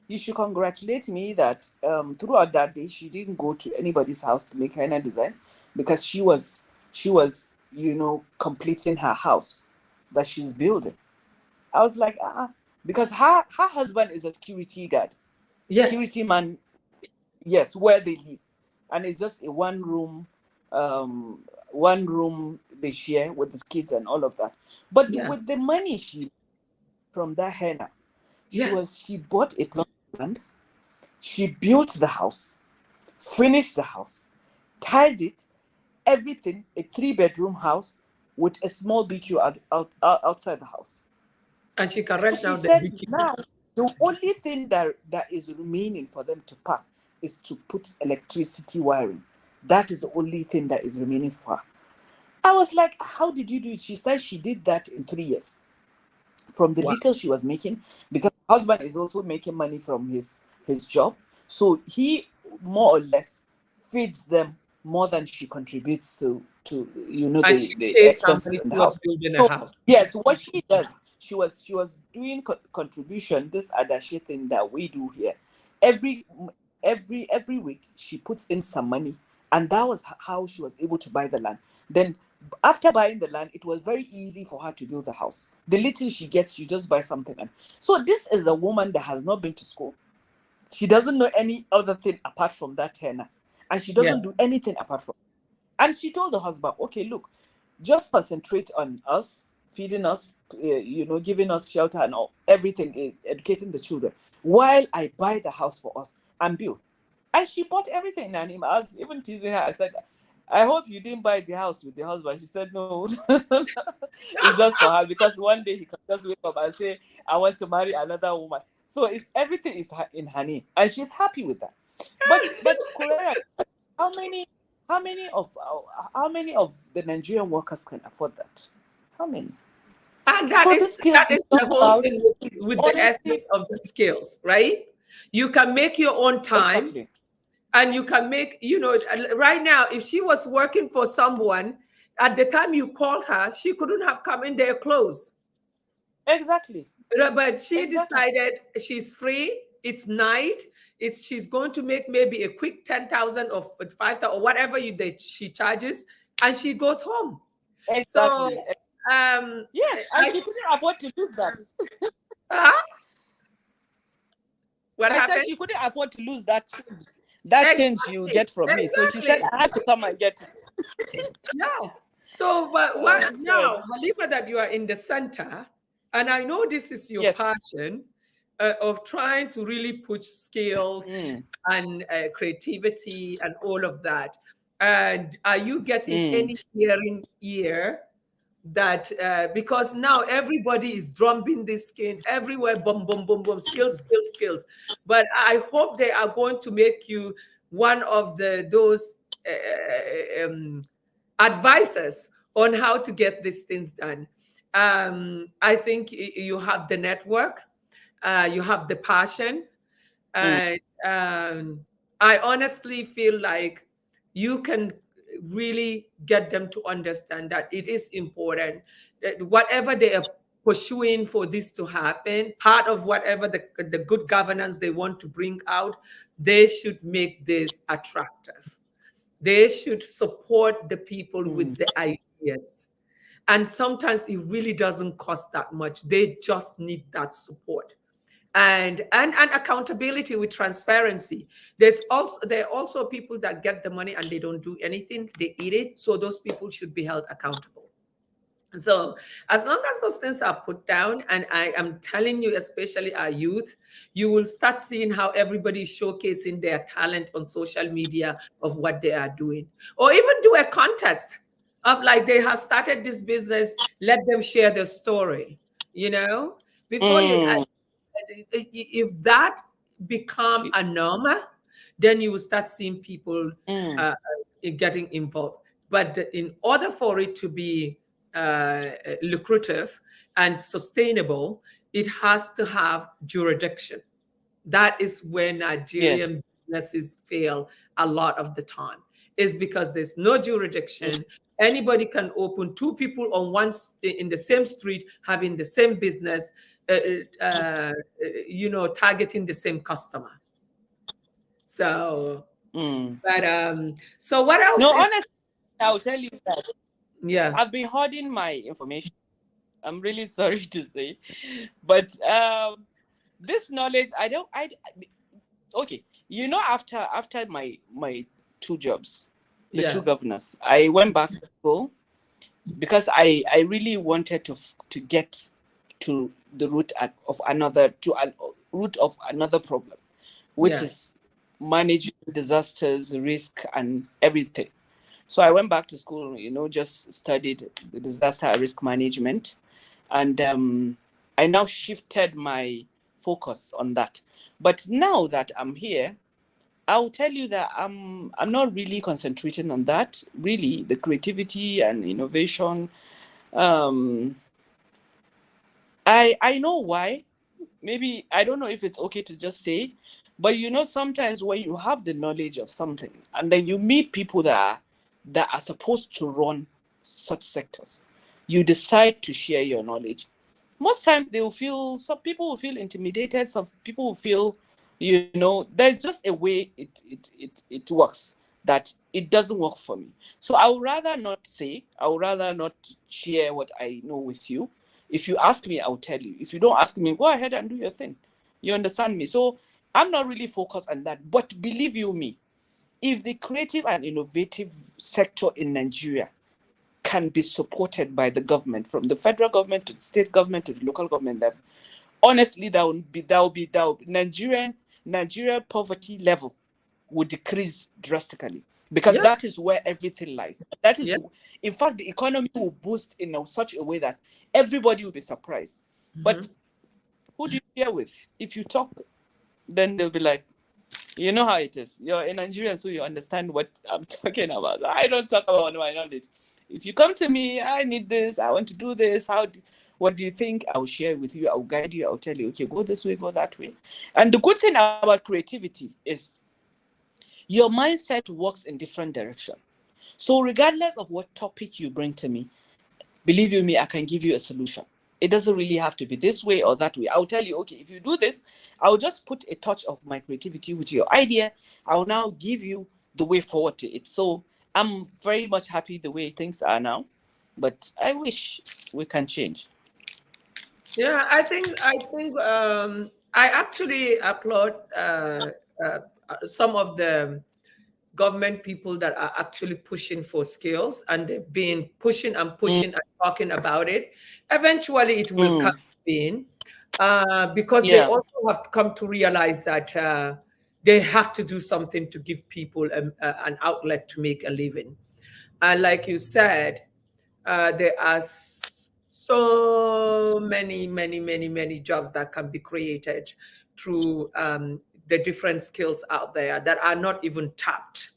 you should congratulate me that throughout that day, she didn't go to anybody's house to make henna design, because she was, completing her house that she's building. I was like, because her husband is a security guard, security man, yes, where they live, and it's just a one room they share with the kids and all of that. But with the money from that henna, she bought a plot of land, she built the house, finished the house, tiled it, everything, a 3-bedroom house with a small BQ outside the house. And she can rent out the BQ. Now, the only thing that is remaining for them to pack is to put electricity wiring. That is the only thing that is remaining for her. I was like, how did you do it? She said she did that in 3 years. From the little she was making, because her husband is also making money from his job. So he more or less feeds them more than she contributes to the expenses in the house. Yes, what she does, she was doing contribution, this adashi thing that we do here. Every week she puts in some money, and that was how she was able to buy the land. Then after buying the land, it was very easy for her to build the house. The little she gets, she just buys something. So this is a woman that has not been to school. She doesn't know any other thing apart from that henna. And she doesn't do anything apart from it. And she told the husband, okay, look, just concentrate on us, feeding us, giving us shelter and all, everything, educating the children, while I buy the house for us and build. And she bought everything. And I was even teasing her. I said, I hope you didn't buy the house with the husband. She said, no, it's just for her, because one day he can just wake up and say, I want to marry another woman. So everything is in her name, and she's happy with that. But Khuraira, how many of the Nigerian workers can afford that? How many? And that is the whole thing with the essence of the skills, right? You can make your own time. Exactly. And you can make, right now, if she was working for someone, at the time you called her, she couldn't have come in their clothes. Exactly. But she decided she's free. It's night. She's going to make maybe a quick 10,000 or 5,000 or whatever she charges, and she goes home. Exactly. So, yes, and she couldn't afford to lose that. What happened? I said she couldn't afford to lose that change. That change you get from me. So she said, I had to come and get it. Yeah. So, but now, Halima, that you are in the center, and I know this is your passion of trying to really push skills and creativity and all of that. And are you getting any hearing ear that because now everybody is drumming this skin everywhere, boom, boom, boom, boom, skills, skills, skills. But I hope they are going to make you one of those advisors on how to get these things done. I think you have the network, you have the passion, Mm. and I honestly feel like you can really get them to understand that it is important that whatever they are pursuing for this to happen, part of whatever the good governance they want to bring out, they should make this attractive. They should support the people with Mm. the ideas. And sometimes it really doesn't cost that much. They just need that support and accountability with transparency. There are also people that get the money and they don't do anything, they eat it, so those people should be held accountable. So as long as those things are put down, and I am telling you, especially our youth, you will start seeing how everybody is showcasing their talent on social media of what they are doing, or even do a contest of like they have started this business, let them share their story, before you Mm. if that become a norm, then you will start seeing people Mm. getting involved. But in order for it to be lucrative and sustainable, it has to have jurisdiction. That is where Yes. Nigerian businesses fail a lot of the time, is because there's no Mm. jurisdiction. Anybody can open, two people on in the same street having the same business, targeting the same customer. So, Mm. but so what else No, is? honestly, I'll tell you that Yeah, I've been hoarding my information. I'm really sorry to say, but this knowledge, I don't. Okay. After my two jobs, the two yeah, governors, I went back to school because I really wanted to get to the root of another problem, which yeah. is managing disasters, risk, and everything. So I went back to school, just studied the disaster risk management, and I now shifted my focus on that. But now that I'm here, I'll tell you that I'm not really concentrating on that. Really, the creativity and innovation. Um, I know why. Maybe I don't know if it's okay to just say, but sometimes when you have the knowledge of something and then you meet people that are supposed to run such sectors, you decide to share your knowledge. Most times some people will feel intimidated, some people will feel, there's just a way it works that it doesn't work for me. So I would rather not share what I know with you. If you ask me, I'll tell you. If you don't ask me, go ahead and do your thing. You understand me? So I'm not really focused on that. But believe you me, if the creative and innovative sector in Nigeria can be supported by the government, from the federal government to the state government to the local government level, honestly, Nigerian poverty level would decrease drastically, because Yeah, that is where everything lies. That is, yeah. in fact, the economy will boost in such a way that everybody will be surprised. Mhm. But who do you share with? If you talk, then they'll be like, you know how it is. You're a Nigerian, so you understand what I'm talking about. I don't talk about my knowledge. If you come to me, I need this, I want to do this, what do you think? I'll share with you, I'll guide you, I'll tell you, okay, go this way, go that way. And the good thing about creativity is your mindset works in different direction. So regardless of what topic you bring to me, believe you me, I can give you a solution. It doesn't really have to be this way or that way. I'll tell you, okay, if you do this, I'll just put a touch of my creativity with your idea. I'll now give you the way forward to it. So I'm very much happy the way things are now, but I wish we can change. Yeah, I actually applaud some of the government people that are actually pushing for skills, and they've been pushing and Mm, pushing and talking about it. Eventually, it will come mm, in because they yeah. also have come to realize that they have to do something to give people an outlet to make a living. And like you said, there are so many jobs that can be created through the different skills out there that are not even tapped.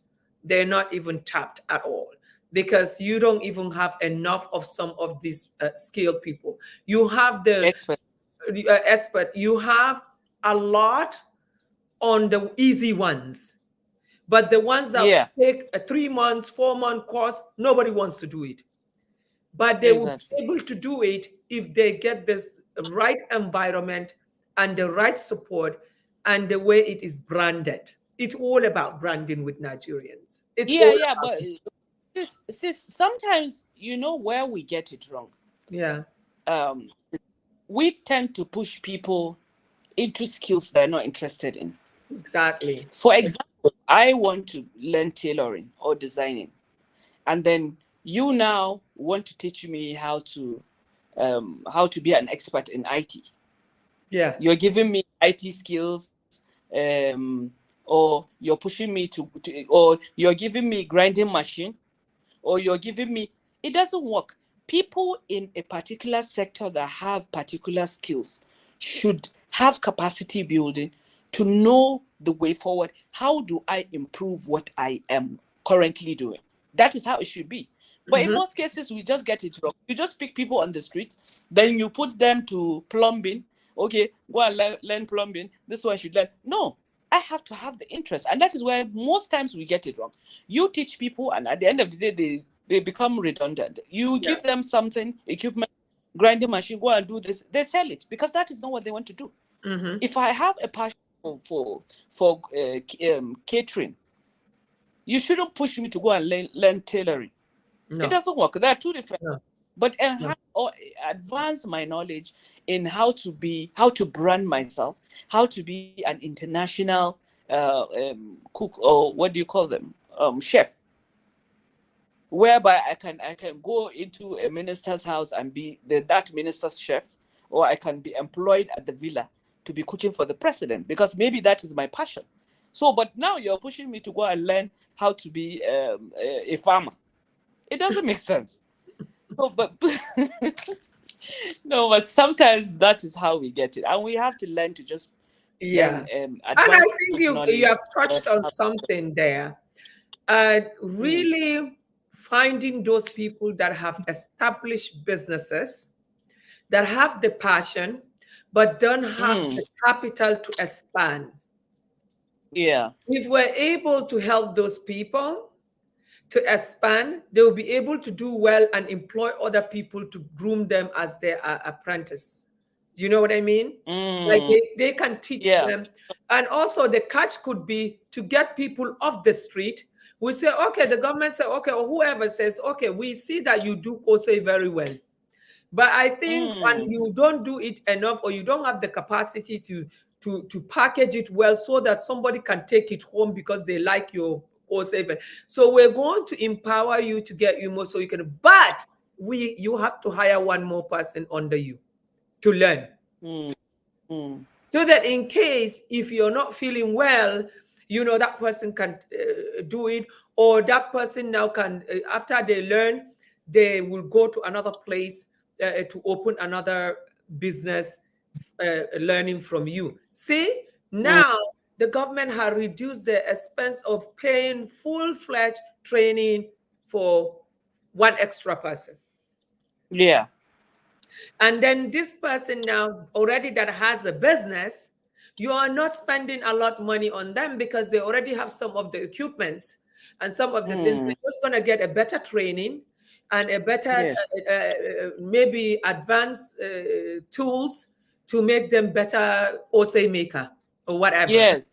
They're not even tapped at all because you don't even have enough of some of these skilled people. You have the Expert. expert. You have a lot on the easy ones, but the ones that Yeah. take a 3 months, 4-month course, nobody wants to do it. But they will Exactly. be able to do it if they get this right environment and the right support and the way it is branded. It's all about branding with Nigerians. It's Yeah, all yeah, about, but sometimes where we get it wrong. yeah, We tend to push people into skills they're not interested in. exactly. For example, I want to learn tailoring or designing, and then you now want to teach me how to be an expert in IT. Yeah. You're giving me IT skills, or you're pushing me or you're giving me grinding machine, or you're giving me. It doesn't work. People in a particular sector that have particular skills should have capacity building to know the way forward. How do I improve what I am currently doing? That is how it should be. But in most cases, we just get it wrong. You just pick people on the street, then you put them to plumbing. Okay, go and learn plumbing. This one should learn. No, I have to have the interest. And that is where most times we get it wrong. You teach people, and at the end of the day, they become redundant. You give them something, equipment, grinding machine, go and do this. They sell it because that is not what they want to do. If I have a passion for catering, you shouldn't push me to go and learn tailoring. No. It doesn't work. They are two different. No. But enhance or advance my knowledge in how to brand myself, how to be an international cook, or what do you call them, chef, whereby I can go into a minister's house and be that minister's chef, or I can be employed at the villa to be cooking for the president, because maybe that is my passion. So, but now you're pushing me to go and learn how to be a farmer. It doesn't make sense. So, but no, but sometimes that is how we get it, and we have to learn to just And I advance think you have touched on something there. Really finding those people that have established businesses, that have the passion, but don't have the capital to expand. Yeah. If we're able to help those people to expand, they will be able to do well and employ other people to groom them as their apprentice. Do you know what I mean? Like they can teach them. And also the catch could be to get people off the street. We say, okay, the government say, okay, or whoever says, okay, we see that you do Kose very well. But I think when you don't do it enough, or you don't have the capacity to package it well so that somebody can take it home because they like your Kose. So we're going to empower you to get you more so you can, but you have to hire one more person under you to learn. So that in case if you're not feeling well, that person can do it, or that person now can, after they learn, they will go to another place to open another business, learning from you. See, now the government has reduced the expense of paying full-fledged training for one extra person. Yeah. And then this person now already that has a business, you are not spending a lot of money on them because they already have some of the equipments and some of the things. They're just going to get a better training and a better, maybe advanced tools to make them better Ose maker or whatever. Yes.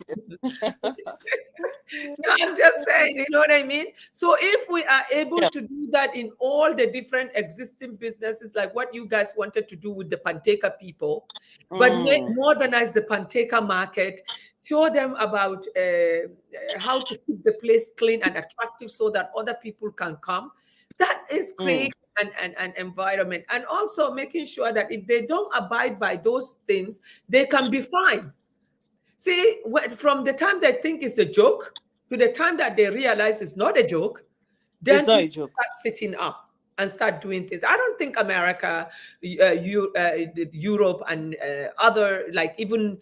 No, I'm just saying, you know what I mean? So if we are able to do that in all the different existing businesses, like what you guys wanted to do with the Panteka people, but modernize the Panteka market, show them about how to keep the place clean and attractive so that other people can come. That is creating an environment, and also making sure that if they don't abide by those things, they can be fined. See, from the time they think it's a joke to the time that they realize it's not a joke, then it's not a people joke. start sitting up. and start doing things. I don't think America, Europe, and other, like even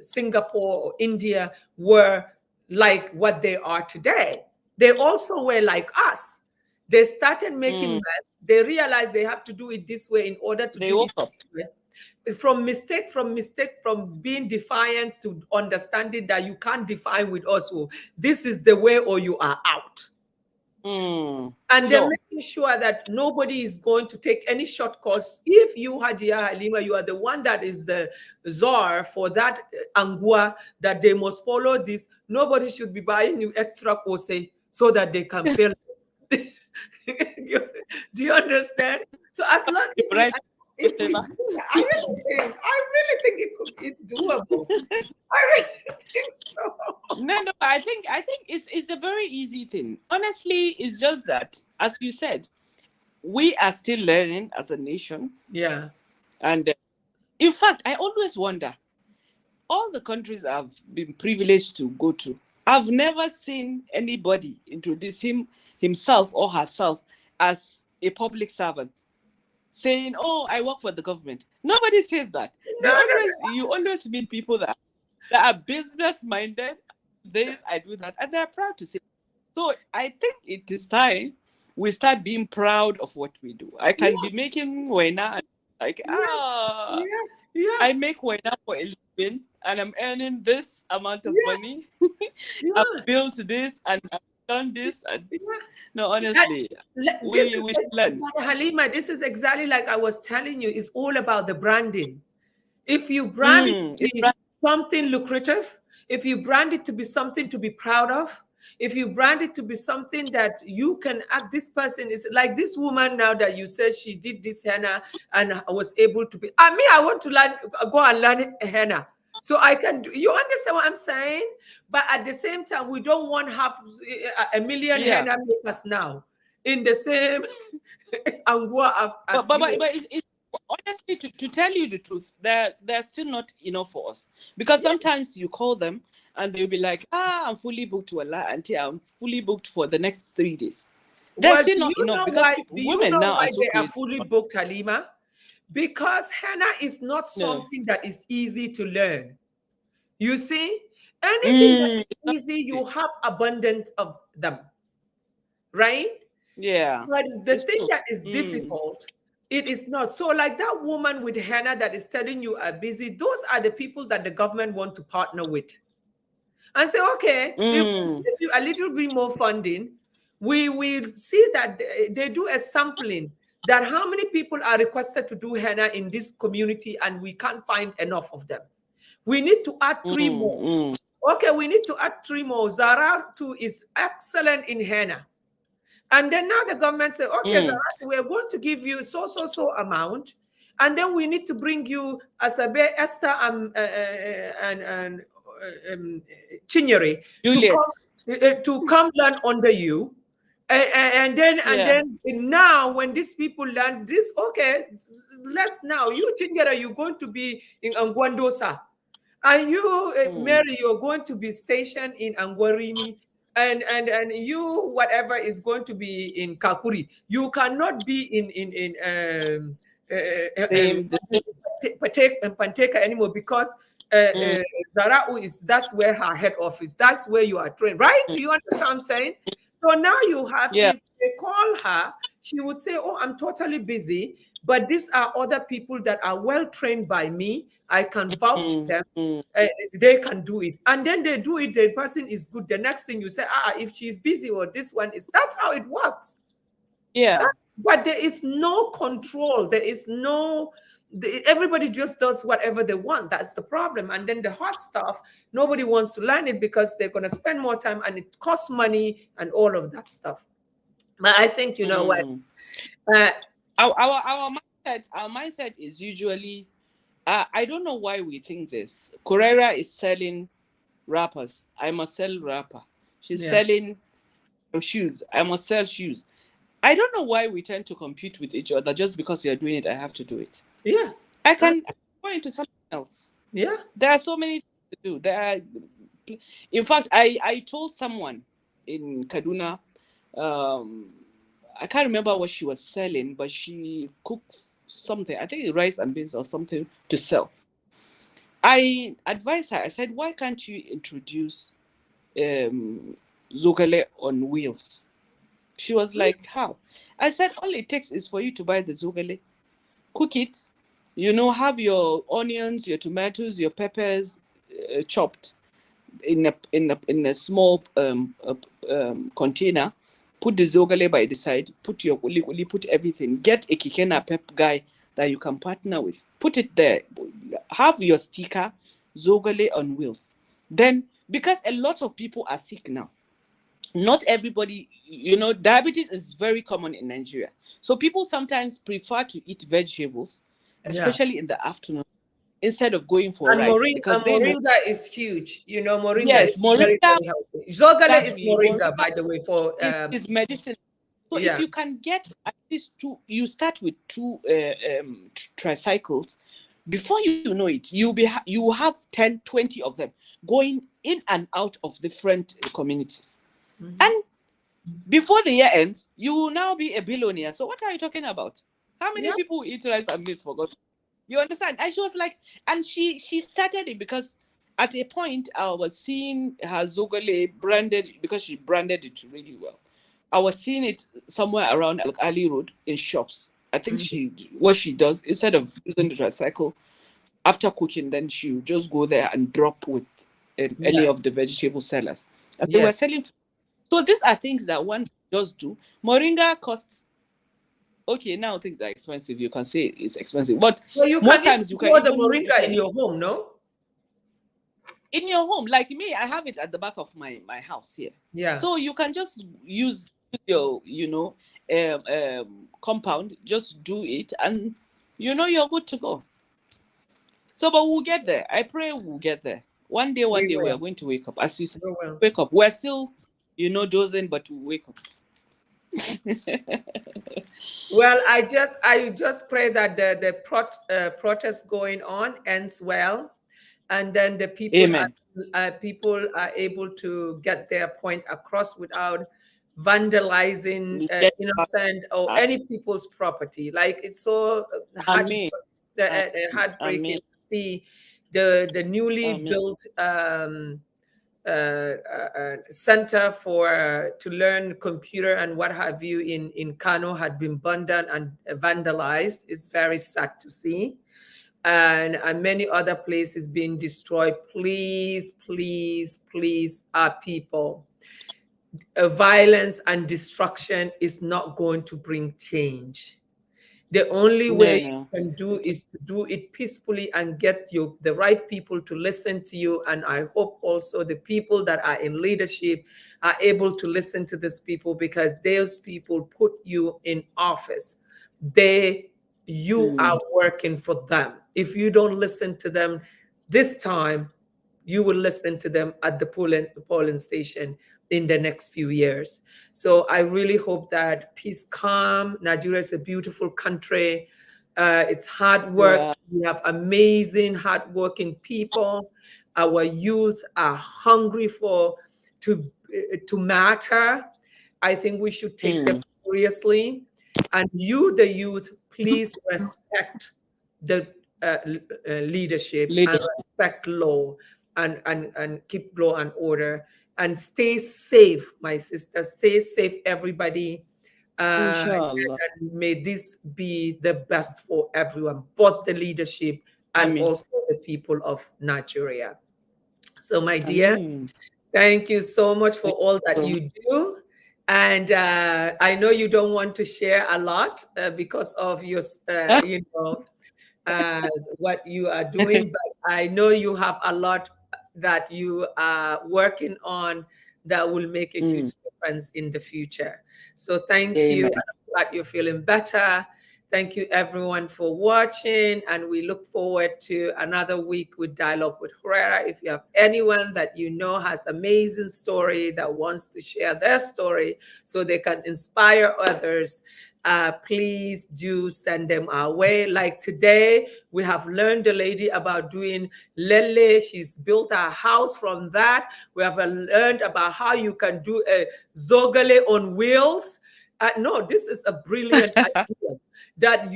Singapore or India, were like what they are today. They also were like us. They started making mess. They realized they have to do it this way in order to They do woke it up. this way. From being defiant to understanding that you can't define with us. Oh, this is the way or you are out. And they're making sure that nobody is going to take any shortcuts. If you, Hajia Halima, you are the one that is the czar for that angua, that they must follow this, nobody should be buying you extra kose so that they can fail. Do you understand? So as long as if we do that, I really think it's doable. I really think so. No, I think it's a very easy thing. Honestly, it's just that, as you said, we are still learning as a nation. Yeah. And in fact, I always wonder, all the countries I've been privileged to go to, I've never seen anybody introduce himself or herself as a public servant, saying, "Oh, I work for the government." Nobody says that. You always meet people that are business minded. This, I do that, and they're proud to say it. So I think it is time we start being proud of what we do. I can be making wena, like I make wena for a living, and I'm earning this amount of money. I've built this and I've done this. And no, honestly, we should learn. Halima, this is exactly like I was telling you. It's all about the branding. If you brand it to be something lucrative, if you brand it to be something to be proud of, if you brand it to be something that you can act, this person is like this woman now that you said she did this henna and was able to be. I want to go and learn henna. So I can do, you understand what I'm saying? But at the same time, we don't want a million henna makers now in the same angua as but it's honestly, to tell you the truth, they're still not enough for us, because sometimes you call them and they'll be like, I'm fully booked to Allah, and I'm fully booked for the next 3 days. They're still not enough, because women now are so they are fully booked, Halima. Because henna is not something that is easy to learn. You see, anything that is easy, you have abundance of them, right? Yeah. But the thing that is difficult, it is not. So like that woman with henna that is telling you are busy, those are the people that the government want to partner with. And say, okay, if you a little bit more funding, we will see that they do a sampling, that how many people are requested to do henna in this community, and we can't find enough of them. We need to add 3 more. Okay, we need to add 3 more. Zara too is excellent in henna. And then now the government say, okay, Zara, we're going to give you so amount, and then we need to bring you Asabe, Esther, and Chinyere to come learn under you. And then now when these people learn this, okay, let's now, you Chinyere, you're going to be in Angwandosa. And you, Mary, you're going to be stationed in Angwarimi. And you, whatever, is going to be in Kakuri. You cannot be in Panteka anymore, because Zarau that's where her head office. That's where you are trained, right? Do you understand what I'm saying? So now you have, if they call her, she would say, "Oh, I'm totally busy, but these are other people that are well trained by me. I can vouch them. They can do it." And then they do it. The person is good. The next thing you say, if she's busy, or this one is. That's how it works. Yeah. But there is no control. There is no. Everybody just does whatever they want. That's the problem. And then the hard stuff, nobody wants to learn it because they're going to spend more time, and it costs money and all of that stuff. But I think, you know what? Our mindset is usually, I don't know why we think this. Khuraira is selling wrappers. I must sell wrapper. She's selling shoes. I must sell shoes. I don't know why we tend to compete with each other. Just because you're doing it, I have to do it. Yeah. I can go into something else. Yeah. There are so many things to do. In fact, I told someone in Kaduna, I can't remember what she was selling, but she cooks something. I think rice and beans or something to sell. I advised her. I said, why can't you introduce zogale on wheels? She was like, how? I said, all it takes is for you to buy the zogale, cook it, have your onions, your tomatoes, your peppers chopped in a small container. Put the zogale by the side, put your kuli, put everything. Get a kikena pep guy that you can partner with. Put it there. Have your sticker, zogale on wheels. Then, because a lot of people are sick now, not everybody, diabetes is very common in Nigeria. So people sometimes prefer to eat vegetables, especially in the afternoon, instead of going for And rice, because they know. moringa is huge. Moringa Yes, is very, moringa. very healthy. Zogale is Exactly. moringa, by the way, for is medicine. So if you can get at least two, you start with two tricycles. Before you know it, you have 10, 20 of them going in and out of different communities. And before the year ends, you will now be a billionaire. So what are you talking about? How many people eat rice and beans for God? You understand? And she was like, and she started it because at a point I was seeing her zogale branded, because she branded it really well. I was seeing it somewhere around Ali Road in shops. I think what she does, instead of using the tricycle after cooking, then she would just go there and drop with any of the vegetable sellers. And they were selling. So these are things that one does do. Moringa costs. Okay, now things are expensive. You can say it's expensive, but most times you can grow the moringa in your home, no? In your home, like me, I have it at the back of my house here. Yeah. So you can just use your, compound. Just do it, and you're good to go. So, but we'll get there. I pray we'll get there. One day we are going to wake up. As you said, wake up. We're still, dozing, but we'll wake up. Well, I just pray that the protest going on ends well, and then the people are able to get their point across without vandalizing innocent or any people's property. Like, it's so heartbreaking to see the newly built center to learn computer and what have you in Kano had been burned down and vandalized. It's very sad to see. And many other places being destroyed. Please, please, please, our people. Violence and destruction is not going to bring change. The only way you can do is to do it peacefully and get the right people to listen to you. And I hope also the people that are in leadership are able to listen to these people, because those people put you in office. You are working for them. If you don't listen to them this time, you will listen to them at the polling station in the next few years. So I really hope that peace calm. Nigeria is a beautiful country. It's hard work. Yeah. We have amazing, hardworking people. Our youth are hungry to matter. I think we should take them seriously. And you, the youth, please respect the leadership and respect law and keep law and order. And stay safe, my sister. Stay safe, everybody. And may this be the best for everyone, both the leadership and also the people of Nigeria. So, my dear, thank you so much for all that you do. And I know you don't want to share a lot because of your, what you are doing, but I know you have a lot that you are working on that will make a huge difference in the future. So thank you. I'm glad you're feeling better. Thank you, everyone, for watching. And we look forward to another week with Dialogue with Khuraira. If you have anyone that you know has amazing story that wants to share their story so they can inspire others, please do send them our way. Like today, we have learned a lady about doing lele. She's built a house from that. We have learned about how you can do a zogale on wheels. No, this is a brilliant idea. That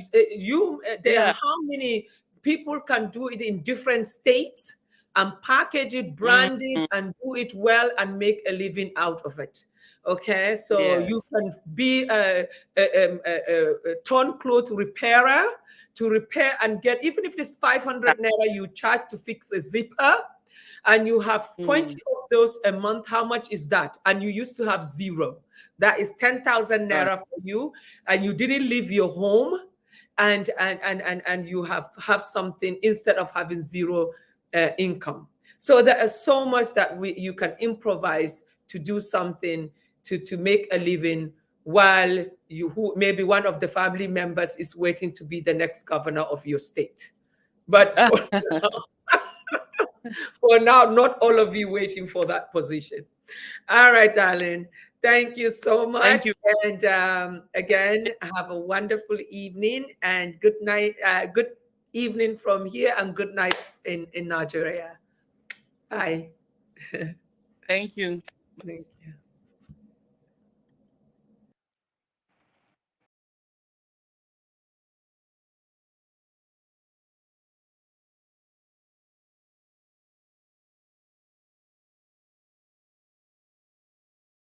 there are Yeah. how many people can do it in different states and package it, Mm, brand it, and do it well and make a living out of it. Okay, so you yes. can be a torn clothes repairer to repair and get, even if it's 500 naira you charge to fix a zipper, and you have 20 Mm, of those a month. How much is that? And you used to have zero. That is 10,000 gosh. naira for you, and you didn't leave your home, and you have something instead of having zero income. So there is so much that you can improvise to do something to make a living, while maybe one of the family members is waiting to be the next governor of your state. But for now, not all of you waiting for that position. All right, darling. Thank you so Thank much. you. And again, have a wonderful evening and good night. Good evening from here and good night in Nigeria. Bye. Thank you. Thank you.